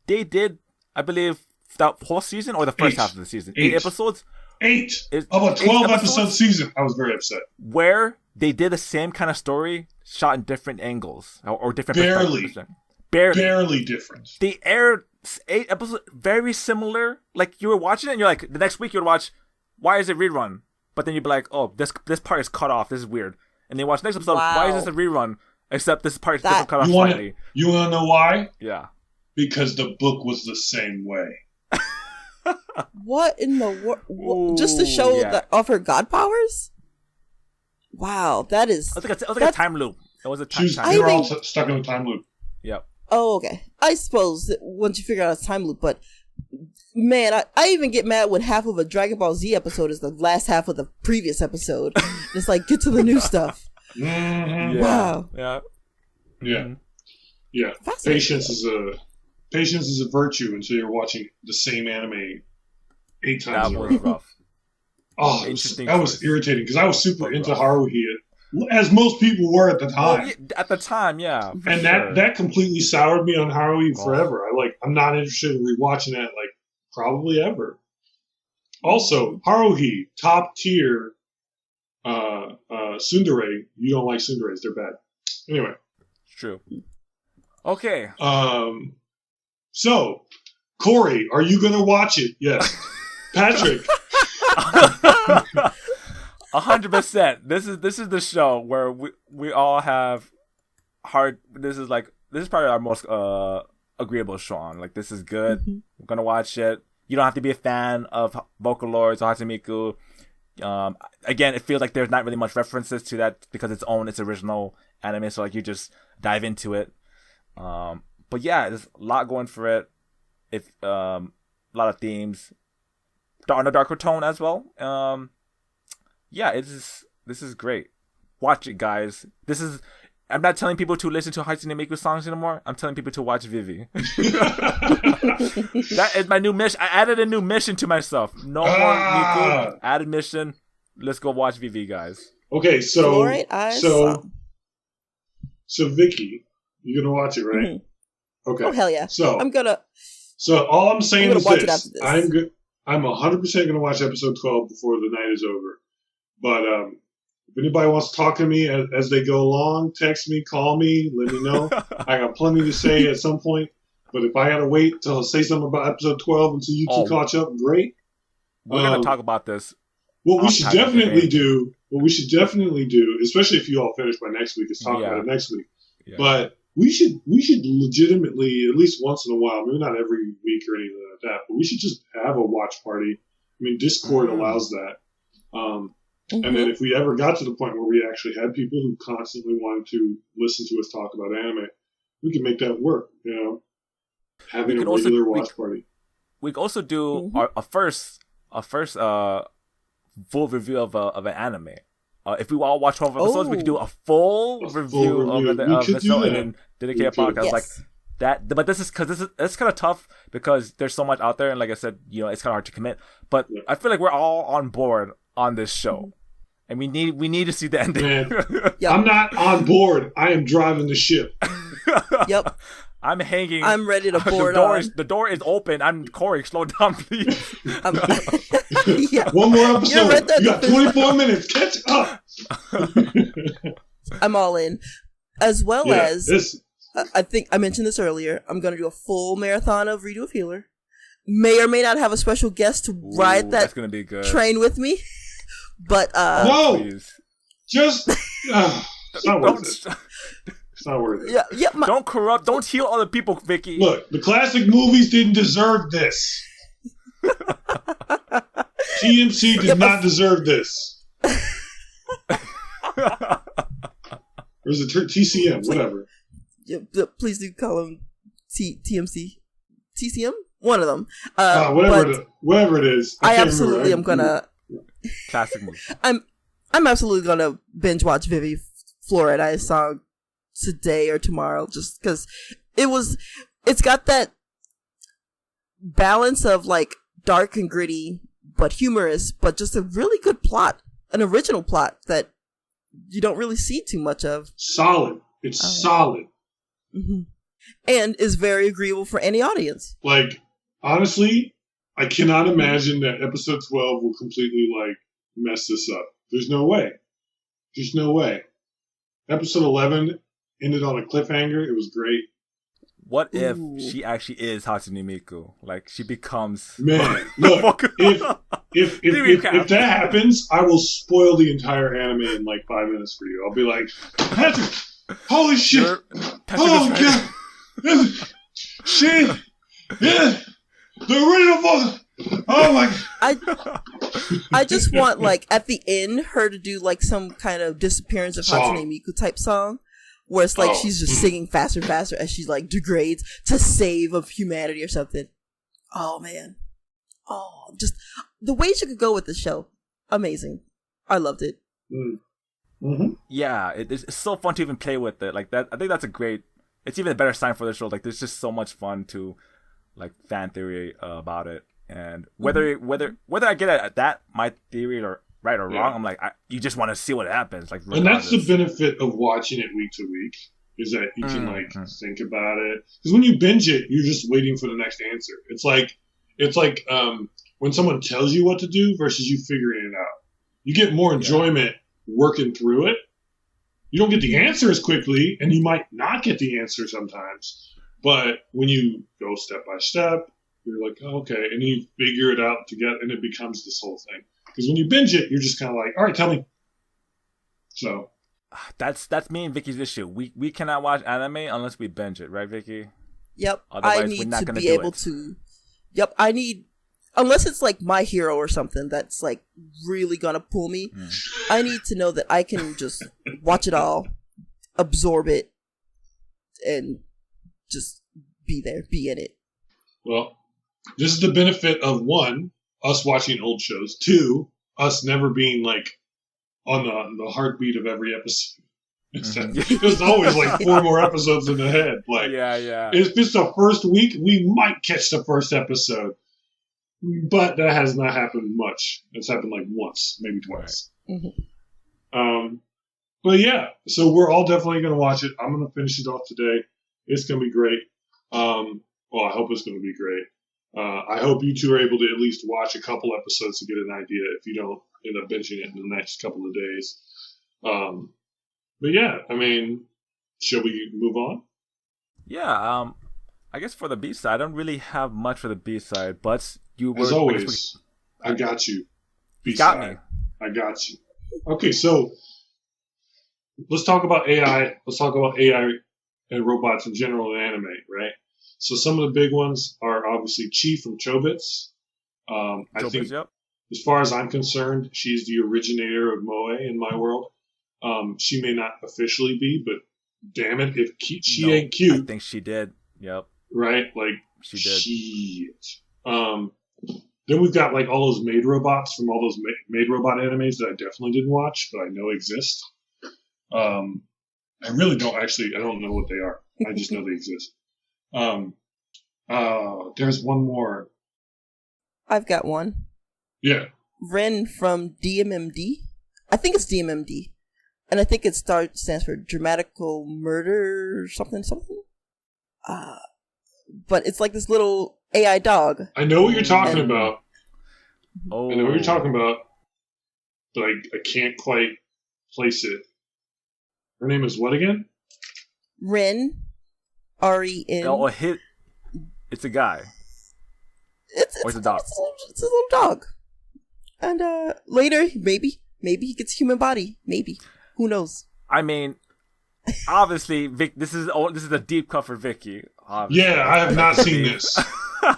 they did, I believe, that whole season or the first half of the season. 8 episodes. 8 of a 12 episode season. I was very upset. Where they did the same kind of story, shot in different angles or different perspectives. Barely different. They aired 8 episodes, very similar. Like you were watching it and you're like, the next week you would watch, why is it rerun? but then you'd be like, oh, this part is cut off. This is weird. And then you watch the next episode. Wow. Why is this a rerun? Except this part is cut off slightly. You want to know why? Yeah. Because the book was the same way. What in the world? Just to show that off her god powers? Wow, that is... It was like a time loop. It was a time loop. They were all stuck in a time loop. Yep. Oh, okay. I suppose that once you figure out a time loop, but man, I even get mad when half of a Dragon Ball Z episode is the last half of the previous episode. It's like, get to the new stuff. Mm-hmm. Yeah. Wow. Yeah. Mm-hmm. Yeah. Patience is a virtue until you're watching the same anime 8 times that a was row. rough. Oh, that was irritating because I was super into Haruhi, as most people were at the time. Well, at the time, yeah. And that completely soured me on Haruhi forever. I'm not interested in rewatching that probably ever. Also, Haruhi, top tier tsundere. You don't like tsunderes, they're bad. Anyway. True. Okay. So, Cori, are you gonna watch it? Yes. Patrick. 100%. This is the show where we all have hard. This is probably our most agreeable show on. Like, this is good. Mm-hmm. We're gonna watch it. You don't have to be a fan of Vocaloids or Hatsune Miku. Again, it feels like there's not really much references to that because it's original anime. So you just dive into it. But yeah, there's a lot going for it. A lot of themes. On a darker tone as well. Yeah, this is great. Watch it, guys. I'm not telling people to listen to Hatsune Miku songs anymore. I'm telling people to watch Vivy. That is my new mission. I added a new mission to myself. No more Miku. Added mission. Let's go watch Vivy, guys. Okay, so Vicky, you're gonna watch it, right? Mm-hmm. Okay. Oh hell yeah! So all I'm saying is this: I'm good. I'm 100% gonna watch episode 12 before the night is over. But if anybody wants to talk to me as they go along, text me, call me, let me know. I got plenty to say at some point. But if I gotta wait till I say something about episode 12 until you can catch up, great. We're gonna talk about this. What we should definitely do, especially if you all finish by next week, is talk about it next week. Yeah. But we should legitimately, at least once in a while, maybe not every week or anything like that, but we should just have a watch party. I mean, Discord allows that. And then if we ever got to the point where we actually had people who constantly wanted to listen to us talk about anime, we can make that work, having a regular watch party. We could also do a first full review of an anime. If we all watch 12 episodes, we could do a full review of the show and then dedicate a podcast like that. But this is because it's kind of tough because there's so much out there, and like I said, it's kind of hard to commit. But I feel like we're all on board on this show, and we need to see the ending. Man, I'm not on board. I am driving the ship. Yep. I'm hanging. I'm ready to board the door is open. I'm Cori. Slow down, please. One more episode. Right there, you got 24 minutes. Catch up. I'm all in. As well as, I think I mentioned this earlier, I'm going to do a full marathon of Redo of Healer. May or may not have a special guest to ride that gonna be good. train with me. But, no! Please. Just, it's not worth it. It's not worth it. Yeah, don't corrupt. Don't heal other people, Vicky. Look, the classic movies didn't deserve this. TMC did not deserve this. Or is it TCM? Whatever. Please do call them TMC. TCM? One of them. Whatever it is. I absolutely am gonna. Classic movie. I'm absolutely gonna binge watch Vivy Fluorite. I saw today or tomorrow, just because it's got that balance of like dark and gritty, but humorous, but just a really good plot, an original plot that you don't really see too much of. Solid. It's solid. Mm-hmm. And is very agreeable for any audience. Like, honestly, I cannot imagine that episode 12 will completely, mess this up. There's no way. There's no way. Episode 11 ended on a cliffhanger. It was great. What if she actually is Hatsune Miku? Like, she becomes... Man, look, if that happens, I will spoil the entire anime in like 5 minutes for you. I'll be like, Patrick, holy shit! Oh god, shit, yeah, the original. Oh my god. I just want, like, at the end, her to do, like, some kind of disappearance of Hatsune Miku type song, where it's like she's just singing faster and faster as she, like, degrades to save of humanity or something. Oh, man. Oh, just the way she could go with the show. Amazing. I loved it. Mm-hmm. Yeah, it's so fun to even play with it. Like, that, I think that's a great... It's even a better sign for the show. Like, there's just so much fun to, like, fan theory about it. And whether I get it at that, my theory or right or wrong, I'm like, you just want to see what happens. Like, and that's the benefit of watching it week to week, is that you can think about it. Because when you binge it, you're just waiting for the next answer. It's like when someone tells you what to do versus you figuring it out. You get more enjoyment working through it. You don't get the answer as quickly, and you might not get the answer sometimes. But when you go step by step, you're like, oh, okay, and you figure it out together, and it becomes this whole thing. Because when you binge it, you're just kind of like, all right, tell me. So that's me and Vicky's issue. We cannot watch anime unless we binge it, right, Vicky? Yep. Otherwise, I need to be able to. Yep. I need, unless it's like My Hero or something that's like really gonna pull me. I need to know that I can just watch it all, absorb it, and just be there, be in it. Well, this is the benefit of, one, us watching old shows. Two, us never being like on the heartbeat of every episode. There's always like 4 more episodes in the head. Like, yeah. If it's the first week, we might catch the first episode, but that has not happened much. It's happened like once, maybe twice. Right. Mm-hmm. But yeah, so we're all definitely going to watch it. I'm going to finish it off today. It's going to be great. Well, I hope it's going to be great. I hope you two are able to at least watch a couple episodes to get an idea if you don't end up binging it in the next couple of days. But yeah, I mean, shall we move on? Yeah, I guess for the B-side, I don't really have much for the B-side, but you were... As always, I got you. B-side. Got me. I got you. Okay, so let's talk about AI. Let's talk about AI and robots in general in anime, right? So some of the big ones are obviously Chi from Chobits. I think, as far as I'm concerned, she's the originator of Moe in my world. She may not officially be, but damn it, if she ain't cute. I think she did. Yep. Right? Like, she did. Shit. Then we've got like all those maid robots from all those maid robot animes that I definitely didn't watch, but I know exist. I really don't I don't know what they are. I just know they exist. There's one more. I've got one. Yeah. Ren from DMMD. I think it's DMMD. And I think it stands for Dramatical Murder something. But it's like this little AI dog. I know what you're talking about. Oh. I know what you're talking about. But I can't quite place it. Her name is what again? Ren. R-E-N. Oh, it's a guy. It's a dog. It's a little dog. And later, maybe he gets a human body. Maybe. Who knows? I mean, obviously, Vic. This is a deep cut for Vicky. Obviously. Yeah, I have not seen this.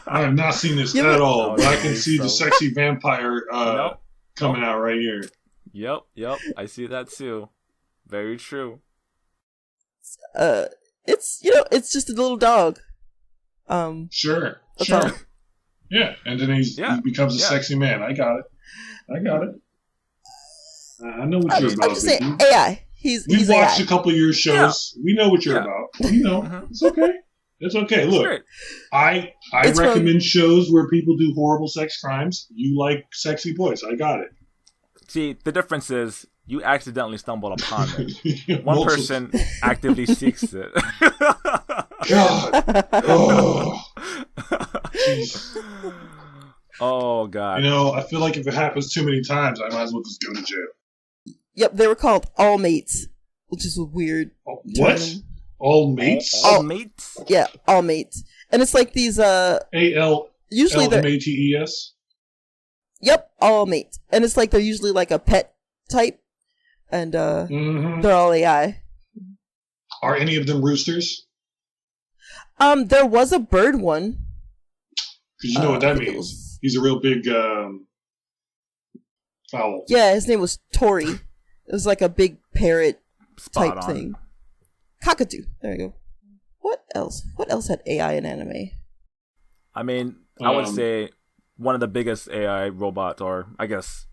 I have not seen this at all. But I can see the sexy vampire coming out right here. Yep. I see that too. Very true. It's just a little dog. Sure. All. Yeah, and then he becomes a sexy man. I got it. I know what you're about. I'm just saying, AI. He's watched AI. a couple of your shows. Yeah. We know what you're about. We know. It's okay. It's okay. Look, I recommend shows where people do horrible sex crimes. You like sexy boys. I got it. See, the difference is you accidentally stumbled upon it. One person actively seeks it. God. Oh. Jeez. Oh, God. I feel like if it happens too many times, I might as well just go to jail. Yep, they were called All Mates, which is a weird what? term. All Mates? All Mates? Yeah, All Mates. And it's like these, A-L... usually L-M-A-T-E-S? Yep, all mates. And it's like they're usually like a pet type. And they're all AI. Are any of them roosters? There was a bird one. Because you know what that means. He's a real big fowl. Yeah, his name was Tori. It was like a big parrot type thing. Cockatoo. There you go. What else? What else had AI in anime? I mean, I would say one of the biggest AI robots, or I guess,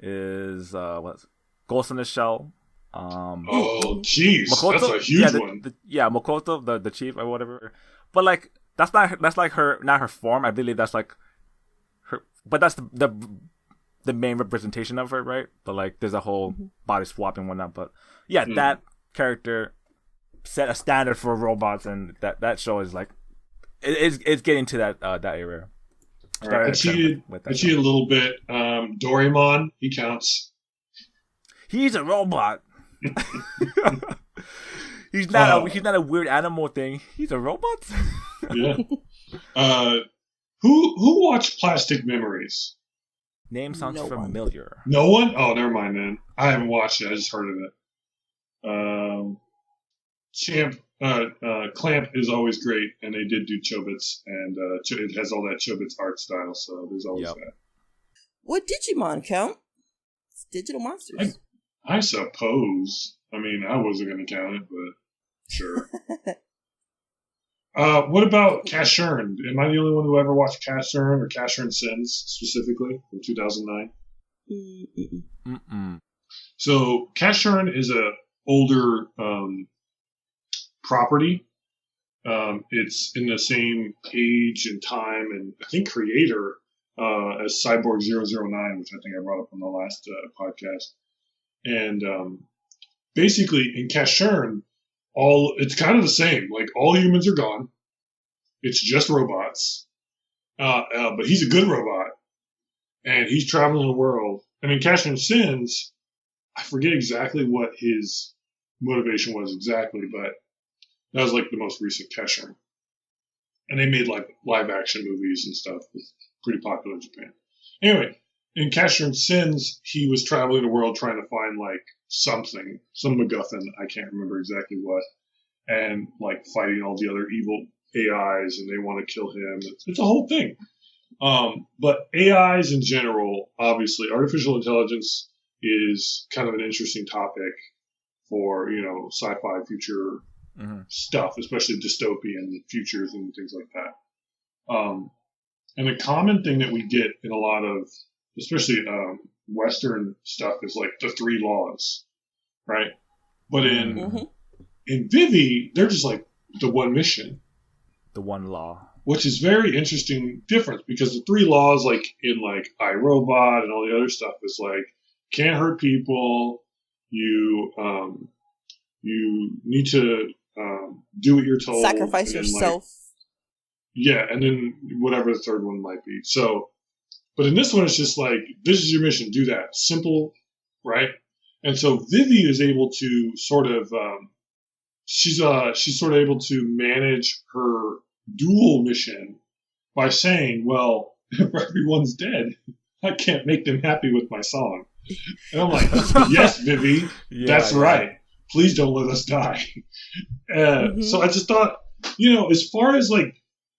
is Ghost in the Shell. Oh, jeez, Makoto, that's a huge one. Makoto, the chief or whatever. But like, that's like her, not her form. I believe that's like her, but that's the main representation of her, right? But like, there's a whole body swap and whatnot. But yeah, that character set a standard for robots, and that show is like, it's getting to that area. Right, I cheated a little bit. Doraemon, he counts. He's a robot. He's not a weird animal thing. He's a robot. Yeah. Who watched Plastic Memories? Name sounds familiar. No one? Oh, never mind then. I haven't watched it. I just heard of it. Clamp is always great, and they did do Chobits, and it has all that Chobits art style, so there's always that. Would Digimon count? It's digital monsters. I suppose. I mean, I wasn't going to count it, but sure. What about Cashern? Am I the only one who ever watched Cashern or Cashern Sins specifically from 2009? Mm-mm. So Cashern is a older property. It's in the same age and time and I think creator as Cyborg 009, which I think I brought up on the last podcast. And basically in Cashern, it's kind of the same. Like all humans are gone. It's just robots. But he's a good robot. And he's traveling the world. And in Cashern Sins, I forget exactly what his motivation was exactly, but that was like the most recent Cashern. And they made like live action movies and stuff. It's pretty popular in Japan. Anyway, in Cashern Sins, he was traveling the world trying to find like some MacGuffin, I can't remember exactly what, and like fighting all the other evil AIs, and they want to kill him. It's a whole thing. But AIs in general, obviously, artificial intelligence is kind of an interesting topic for, sci-fi future stuff, especially dystopian futures and things like that. And a common thing that we get in a lot of, especially Western stuff, is like the 3 laws, right? But in Vivy, they're just like the one mission. The one law. Which is very interesting difference, because the 3 laws, like in like iRobot and all the other stuff, is like, can't hurt people, you need to do what you're told. Sacrifice yourself. And then whatever the third one might be. So, but in this one, it's just like, this is your mission, do that. Simple, right? And so Vivy is able to sort of, she's sort of able to manage her dual mission by saying, well, if everyone's dead, I can't make them happy with my song. And I'm like, yes, Vivy, that's right. Please don't let us die. So I just thought, as far as like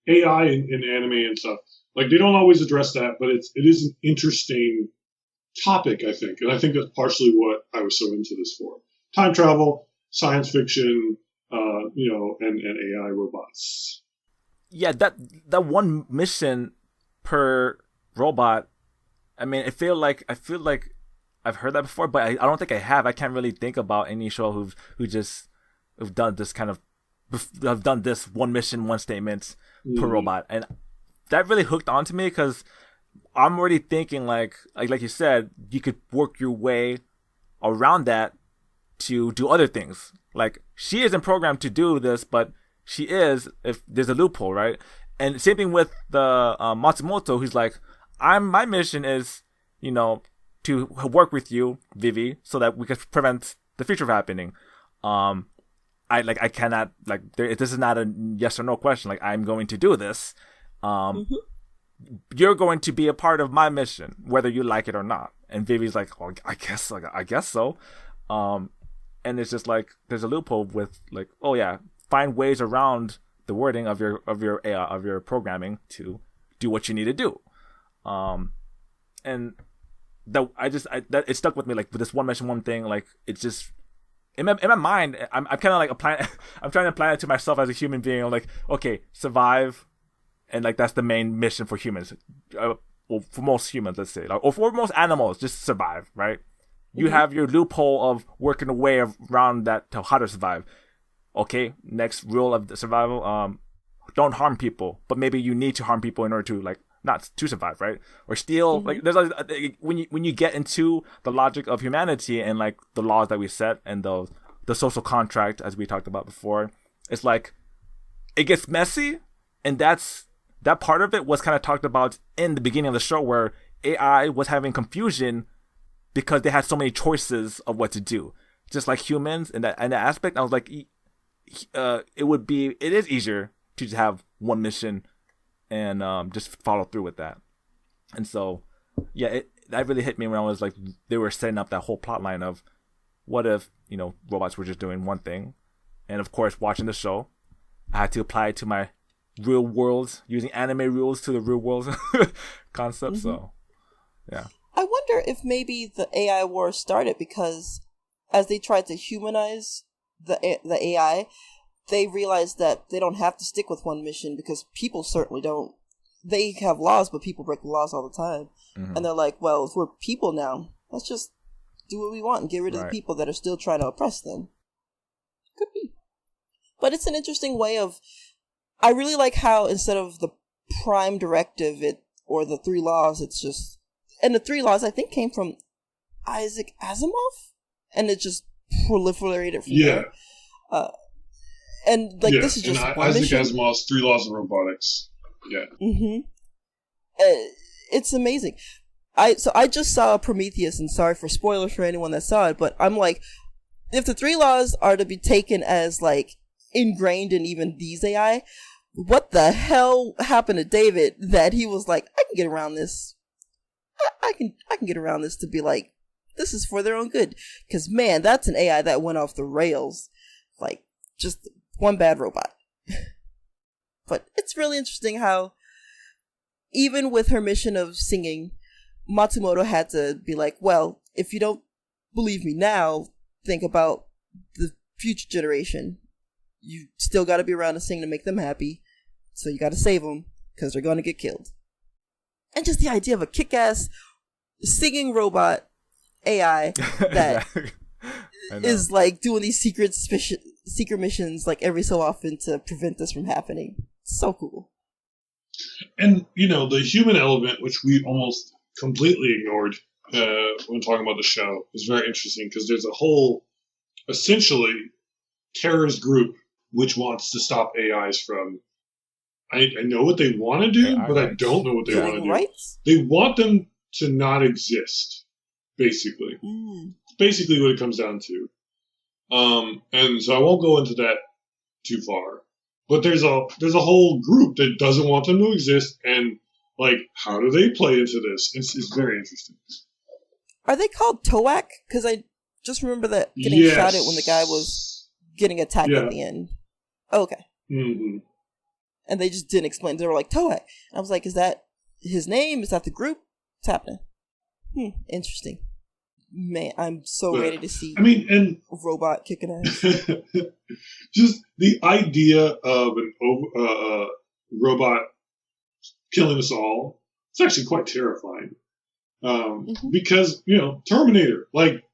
AI in anime and stuff, like they don't always address that, but it is an interesting topic, I think. And I think that's partially what I was so into this for. Time travel, science fiction, and AI robots. Yeah, that one mission per robot, I mean, I feel like I've heard that before, but I don't think I have. I can't really think about any show who've done this kind of, have done this one mission, one statement per robot, and that really hooked onto me, because I'm already thinking like you said, you could work your way around that to do other things. Like, she isn't programmed to do this, but she is, if there's a loophole, right? And same thing with the Matsumoto, who's like, my mission is, to work with you, Vivy, so that we can prevent the future from happening. I cannot, this is not a yes or no question. Like, I'm going to do this. you're going to be a part of my mission, whether you like it or not. And Vivy's like, well, I guess so. And it's just like there's a loophole with like, oh yeah, find ways around the wording of your programming to do what you need to do. And that it stuck with me, like with this one mission, one thing. Like it's just in my mind, I'm kind of like applying. I'm trying to apply it to myself as a human being. I'm like, okay, survive, and like that's the main mission for humans. Well, for most humans, let's say, like, or for most animals, just survive, right? You have your loophole of working a way around that to how to survive. Okay, next rule of the survival: don't harm people, but maybe you need to harm people in order to like not to survive, right? Or steal. Like there's when you get into the logic of humanity and like the laws that we set and the social contract as we talked about before, it's like it gets messy, and that part of it was kind of talked about in the beginning of the show where AI was having confusion because they had so many choices of what to do, just like humans. In that aspect, I was like, it is easier to just have one mission and just follow through with that. And so, yeah, that really hit me when I was like, they were setting up that whole plot line of what if, robots were just doing one thing. And of course, watching the show, I had to apply it to my real world, using anime rules to the real world concept. So, yeah. I wonder if maybe the AI war started because as they tried to humanize the AI, they realized that they don't have to stick with one mission because people certainly don't. They have laws, but people break the laws all the time. And they're like, well, if we're people now, let's just do what we want and get rid of the people that are still trying to oppress them. Could be. But it's an interesting way of... I really like how instead of the prime directive or the 3 laws, it's just... And the 3 laws, I think, came from Isaac Asimov? And it just proliferated from there. And, like, this is just one Isaac mission. Asimov's 3 Laws of Robotics. Yeah. It's amazing. I just saw Prometheus, and sorry for spoilers for anyone that saw it, but I'm like, if the 3 laws are to be taken as, like, ingrained in even these AI, what the hell happened to David that he was like, I can get around this. I can get around this to be like, this is for their own good. Because, man, that's an AI that went off the rails. Like, just one bad robot. But it's really interesting how, even with her mission of singing, Matsumoto had to be like, well, if you don't believe me now, think about the future generation. You still got to be around to sing to make them happy. So you got to save them because they're going to get killed. And just the idea of a kick-ass singing robot AI that is like doing these secret missions like every so often to prevent this from happening. So cool. And, the human element, which we almost completely ignored when talking about the show, is very interesting because there's a whole, essentially, terrorist group which wants to stop AIs from... I know what they want to do, but I don't know what they want to do. Rights? They want them to not exist, basically. Basically what it comes down to. And so I won't go into that too far. But there's a whole group that doesn't want them to exist, and like, how do they play into this? It's very interesting. Are they called TOAC? Because I just remember that getting shot at when the guy was getting attacked at the end. Oh, okay. And they just didn't explain. They were like, TOAC. I was like, is that his name? Is that the group? What's happening? Interesting. Man, I'm so ready to see and robot kicking ass. Just the idea of a robot killing us all, it's actually quite terrifying. Because, Terminator, like,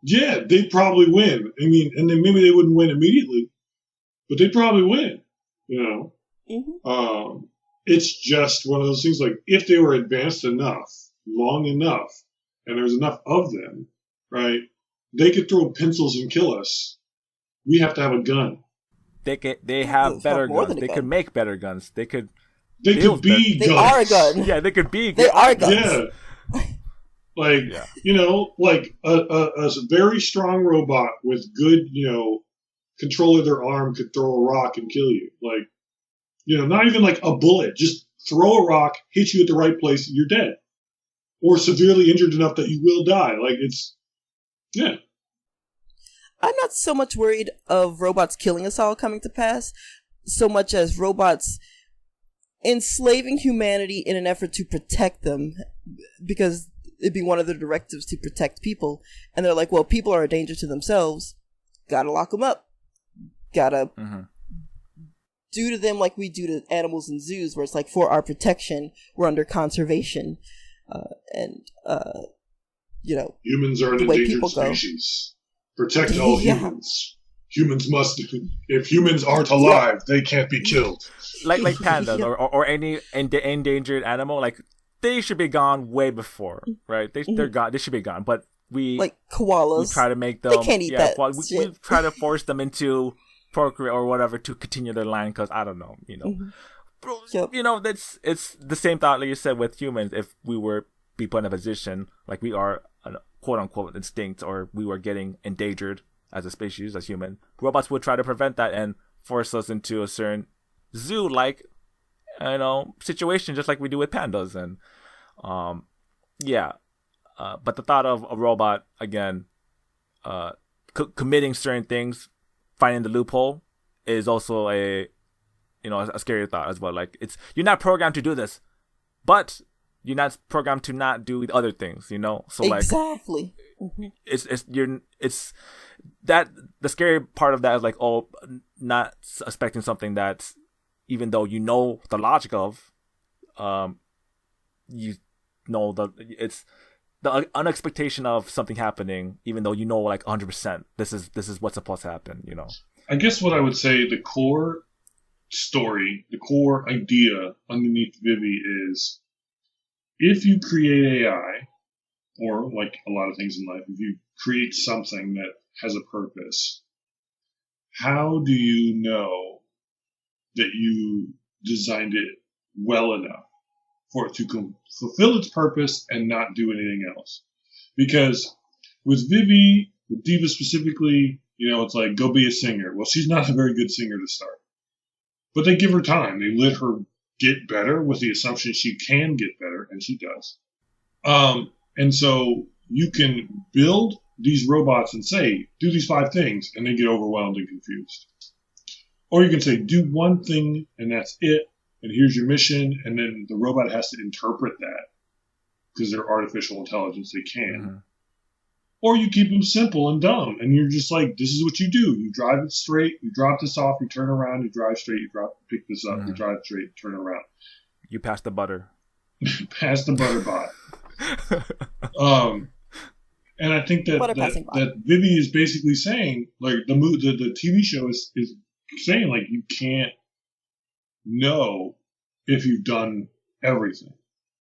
yeah, they'd probably win. And then maybe they wouldn't win immediately, but they'd probably win, It's just one of those things, like, if they were advanced enough, long enough, and there's enough of them, right, they could throw pencils and kill us. We have to have a gun. They have better guns. They could make better guns. They could be guns. They are a gun. Yeah, they could be. They are guns. Yeah. Like, like a very strong robot with good, control of their arm could throw a rock and kill you. Like, not even like a bullet, just throw a rock, hit you at the right place, and you're dead. Or severely injured enough that you will die. Like, it's... Yeah. I'm not so much worried of robots killing us all coming to pass, so much as robots enslaving humanity in an effort to protect them, because it'd be one of the directives to protect people. And they're like, well, people are a danger to themselves. Gotta lock them up. Gotta do to them like we do to animals in zoos, where it's like, for our protection, we're under conservation. Humans are an endangered species. Protect all humans. Humans must. If humans aren't alive, they can't be killed. Like pandas or any endangered animal, like they should be gone way before, right? They're gone. They should be gone. But we like koalas. We try to make them. They can't eat that. We try to force them into procreate or whatever to continue their line, because I don't know, it's the same thought like you said with humans. If we were be put in a position like we are, quote unquote, instinct, or we were getting endangered as a species, as human, robots would try to prevent that and force us into a certain zoo like situation, just like we do with pandas. And but the thought of a robot again committing certain things, finding the loophole, is also a scary thought as well. Like, you're not programmed to do this, but you're not programmed to not do other things, So like, exactly. It's that the scary part of that is like, not expecting something that, even though the logic of, it's the unexpectation of something happening, even though like 100% this is what's supposed to happen. I guess what I would say, the core story, the core idea underneath Vivy is, if you create AI, or like a lot of things in life, if you create something that has a purpose, how do you know that you designed it well enough for it to fulfill its purpose and not do anything else? Because with Vivy, with Diva specifically, it's like, go be a singer. Well, she's not a very good singer to start. But they give her time. They let her get better with the assumption she can get better, and she does. And so you can build these robots and say, do these 5 things, and they get overwhelmed and confused. Or you can say, do one thing, and that's it, and here's your mission, and then the robot has to interpret that, because they're artificial intelligence, they can. Mm-hmm. Or you keep them simple and dumb, and you're just like, this is what you do. You drive it straight, you drop this off, you turn around, you drive straight, pick this up, you drive straight, turn around. You pass the butter. Pass the butter bot. And I think that Vivy is basically saying, like, the TV show is saying, like, you can't know if you've done everything.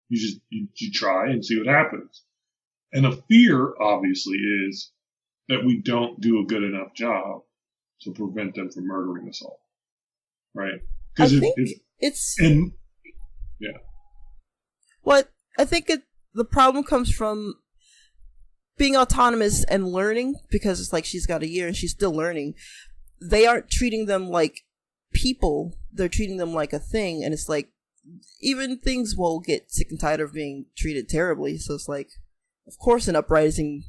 You try and see what happens. And the fear, obviously, is that we don't do a good enough job to prevent them from murdering us all. Right? Because Well, I think the problem comes from being autonomous and learning, because it's like she's got a year and she's still learning. They aren't treating them like people. They're treating them like a thing. And it's like, even things will get sick and tired of being treated terribly. So it's like, of course an uprising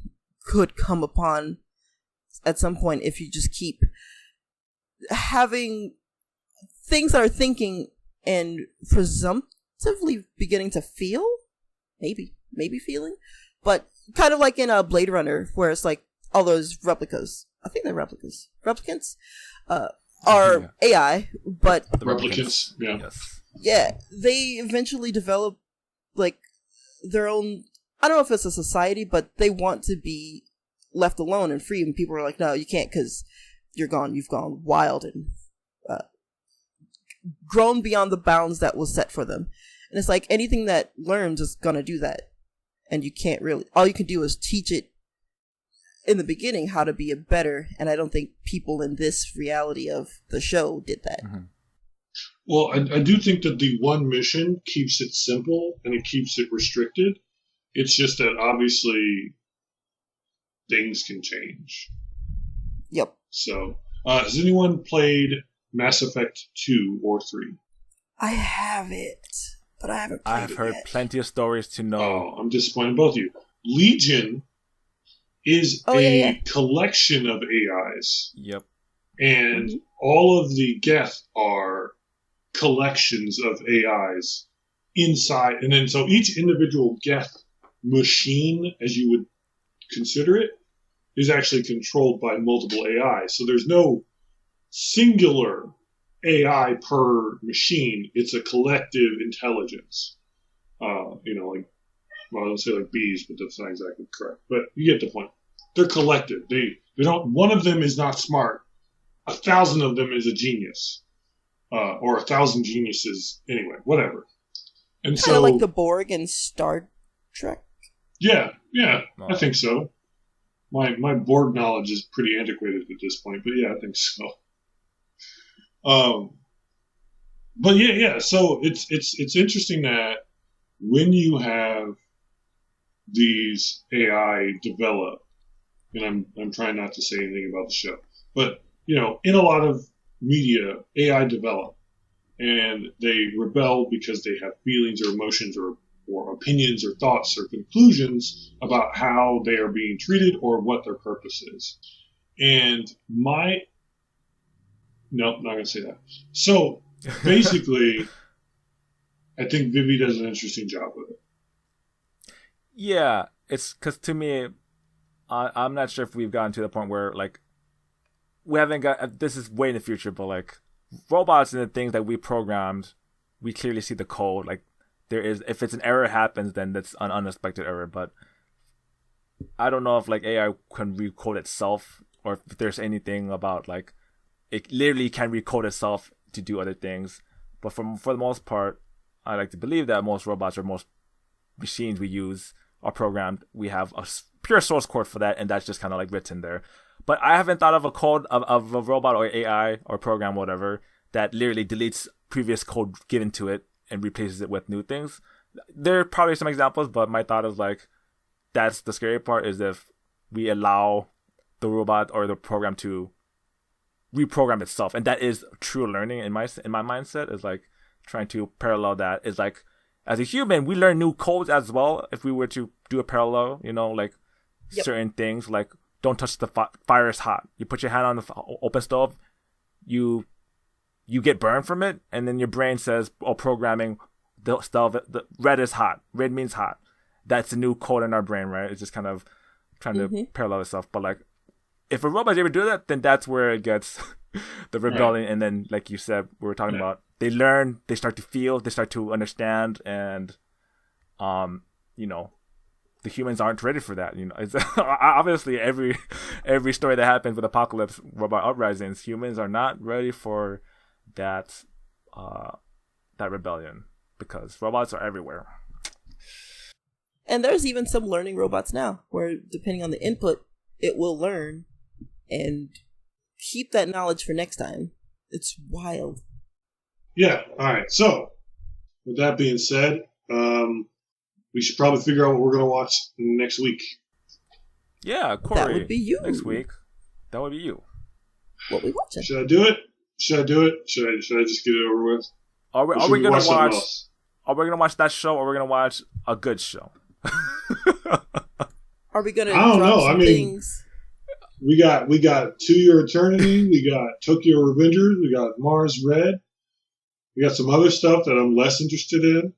could come upon at some point if you just keep having things that are thinking and presumptively beginning to feel, maybe feeling, but kind of like in a Blade Runner, where it's like all those replicas, I think they're replicants, are AI, but replicants, yeah. Yes. Yeah, they eventually develop like their own, I don't know if it's a society, but they want to be left alone and free, and people are like, no, you can't, because you've gone wild and grown beyond the bounds that was set for them. And it's like, anything that learns is gonna do that. And you can't really, all you can do is teach it in the beginning how to be a better, and I don't think people in this reality of the show did that. Mm-hmm. Well, I do think that the one mission keeps it simple and it keeps it restricted. It's just that obviously things can change. Yep. So, has anyone played Mass Effect 2 or 3? I have it. but I haven't played it I've heard yet. plenty of stories to know. Oh, I'm disappointed in both of you. Legion is collection of AIs. Yep. And all of the Geth are collections of AIs inside. And then so each individual Geth machine, as you would consider it, is actually controlled by multiple AI. So there's no singular AI per machine. It's a collective intelligence. I don't say like bees, but that's not exactly correct. But you get the point. They're collective. They don't. One of them is not smart. 1,000 of them is a genius, or 1,000 geniuses. Anyway, whatever. And kind of like the Borg in Star Trek. Yeah, I think so. My Borg knowledge is pretty antiquated at this point, but yeah, I think so. But yeah. So it's interesting that when you have these AI develop, and I'm trying not to say anything about the show, but in a lot of media, AI develop, and they rebel because they have feelings or emotions or opinions or thoughts or conclusions about how they are being treated or what their purpose is. And not going to say that. So basically, I think Vivy does an interesting job with it. Yeah, it's because to me, I'm not sure if we've gotten to the point where like we haven't got. This is way in the future, but like robots and the things that we programmed, we clearly see the code. Like there is, if it's an error happens, then that's an unexpected error. But I don't know if like AI can recode itself, or if there's anything about like it literally can recode itself to do other things. But for the most part, I like to believe that most robots or most machines we use are programmed. We have a pure source code for that, and that's just kind of like written there. But I haven't thought of a code of a robot or AI or program, whatever, that literally deletes previous code given to it and replaces it with new things. There are probably some examples, but my thought is like, that's the scary part, is if we allow the robot or the program to reprogram itself. And that is true learning in my mindset, is like trying to parallel that. Is like, as a human, we learn new codes as well. If we were to do a parallel, like certain things, like don't touch the fire is hot. You put your hand on the open stove, you get burned from it, and then your brain says, programming, the red is hot. Red means hot. That's a new code in our brain, right? It's just kind of trying to parallel itself. But like, if a robot's able to do that, then that's where it gets the rebellion. And then, like you said, we were talking about, they learn, they start to feel, they start to understand, and the humans aren't ready for that. It's obviously every story that happens with apocalypse, robot uprisings, humans are not ready for that rebellion, because robots are everywhere. And there's even some learning robots now, where depending on the input, it will learn and keep that knowledge for next time. It's wild. Yeah. All right. So, with that being said, we should probably figure out what we're going to watch next week. Yeah, Cori. That would be you. Next week. That would be you. What we watching? Should I do it? Should I just get it over with? Are we going to watch? Are we going to watch that show, or are we going to watch a good show? Are we going to? I don't know. I mean, things? we got To Your Eternity. We got Tokyo Revengers. We got Mars Red. We got some other stuff that I'm less interested in.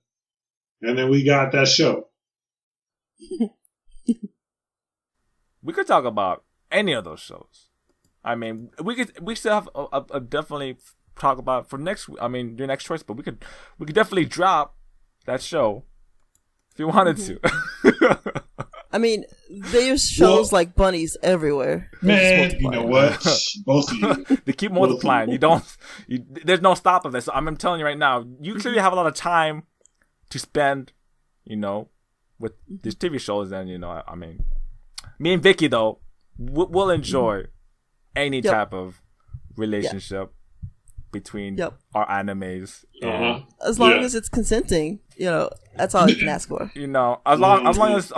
And then we got that show. We could talk about any of those shows. I mean, we still have a definitely talk about for next. I mean, your next choice, but we could definitely drop that show if you wanted to. I mean, there's shows like bunnies everywhere. Man, you know what? Both of you. They keep multiplying. There's no stop of this. So I'm telling you right now, you clearly have a lot of time to spend, with these TV shows. And, I mean, me and Vicky, though, we'll enjoy any type of relationship between our animes. As long as it's consenting, that's all you can ask for. As long as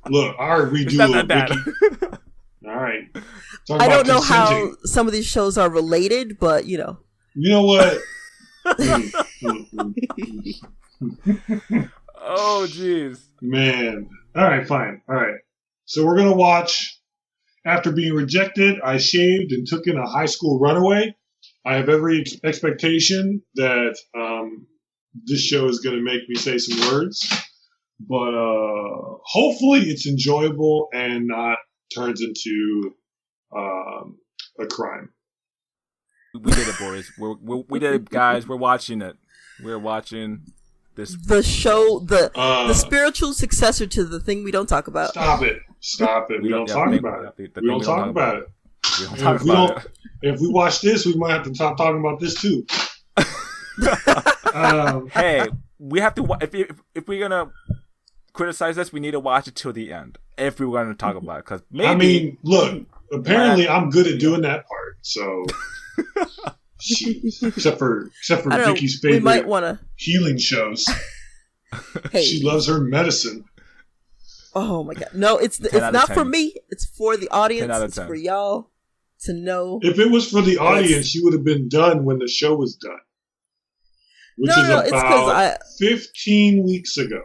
Look, I redo it, Vicky. All right. I don't know how some of these shows are related, but You know what? Oh, jeez. Man. All right, fine. All right. So we're going to watch After Being Rejected, I Shaved and Took in a High School Runaway. I have every expectation that this show is going to make me say some words. But hopefully it's enjoyable and not turns into a crime. We did it, boys. We did it, guys. We're watching it. We're watching this. The show, the spiritual successor to the thing we don't talk about. Stop it. We don't talk about it. We don't talk about it. We don't talk about it. If we watch this, we might have to stop talking about this too. Hey, we have to. If we're gonna criticize this, we need to watch it till the end. If we were going to talk about it, because maybe. I mean, look. Apparently, I'm good at doing that part. So, except for Vicky's favorite we might wanna... healing shows. Hey. She loves her medicine. Oh my god! No, it's not for me. It's for the audience. It's for y'all to know. If it was for the audience, she would have been done when the show was done, which is about 15 weeks ago.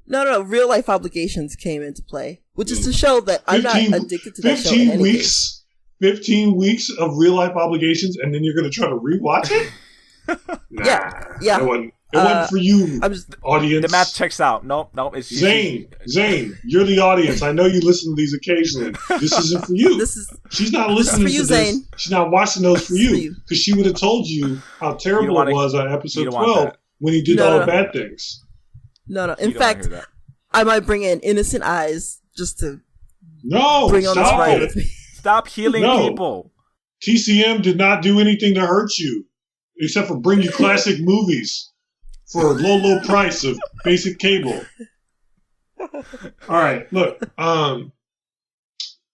No. Real life obligations came into play, which is to show that I'm not addicted to that show. 15 weeks. 15 weeks of real life obligations, and then you're going to try to rewatch it? Nah, yeah. It wasn't for you, audience. The math checks out. No, it's Zane, you're the audience. I know you listen to these occasionally. This isn't for you. She's not listening to this. Zane. She's not watching those for you because she would have told you how terrible it was on episode 12 when he did all the bad things. No. In fact, I might bring in Innocent Eyes just to bring on this ride with me. Stop healing people. TCM did not do anything to hurt you except for bring you classic movies for a low price of basic cable. All right, look.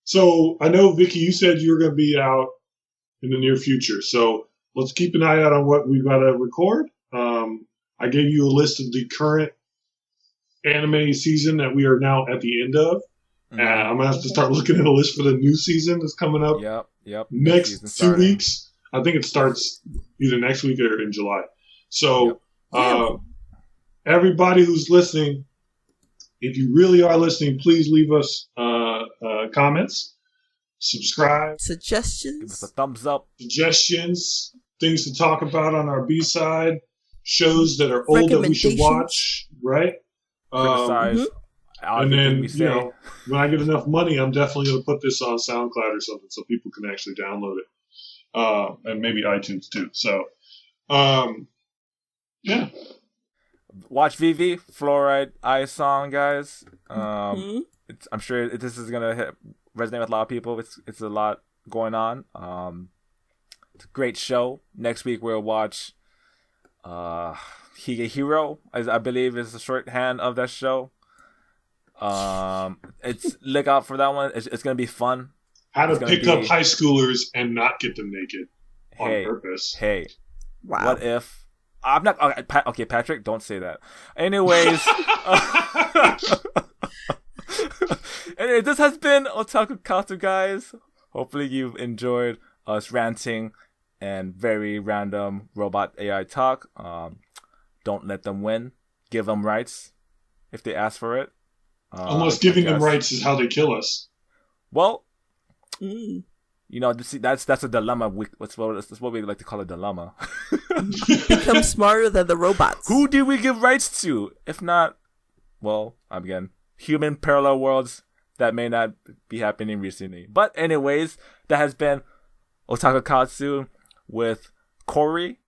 So I know, Vicky, you said you were going to be out in the near future. So let's keep an eye out on what we've got to record. I gave you a list of the current anime season that we are now at the end of. Mm-hmm. I'm going to have to start looking at a list for the new season that's coming up. Yep. Next 2 weeks. I think it starts either next week or in July. So everybody who's listening, if you really are listening, please leave us comments, subscribe, suggestions, give us a thumbs up, suggestions, things to talk about on our B-side, shows that are old that we should watch, right? Criticize. And then, when I get enough money, I'm definitely going to put this on SoundCloud or something so people can actually download it. And maybe iTunes too. So, yeah. Watch Vivy Fluorite Eye Song, guys. I'm sure this is going to resonate with a lot of people. It's a lot going on. It's a great show. Next week we'll watch Higehiro, as I believe is the shorthand of that show. It's look out for that one. It's gonna be fun. How to pick up high schoolers and not get them naked on purpose. Hey, wow. What if I'm not okay? Patrick, don't say that. Anyways, anyway, this has been Otaku Katsu, guys. Hopefully you've enjoyed us ranting and very random robot AI talk. Don't let them win. Give them rights if they ask for it. Unless giving them rights is how they kill us. Well, that's a dilemma. That's what we like to call a dilemma. Become smarter than the robots. Who did we give rights to? If not, well, again, human parallel worlds that may not be happening recently. But anyways, that has been Otaku Katsu with Cori.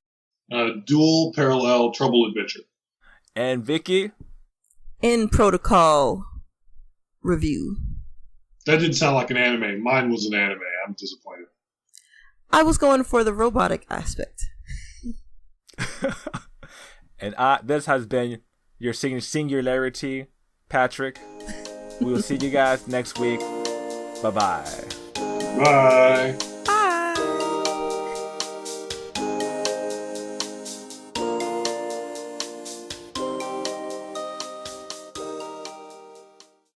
Dual parallel trouble adventure. And Vicky. In protocol review. That didn't sound like an anime. Mine was an anime. I'm disappointed. I was going for the robotic aspect. And this has been your singularity, Patrick. We will see you guys next week. Bye-bye. Bye.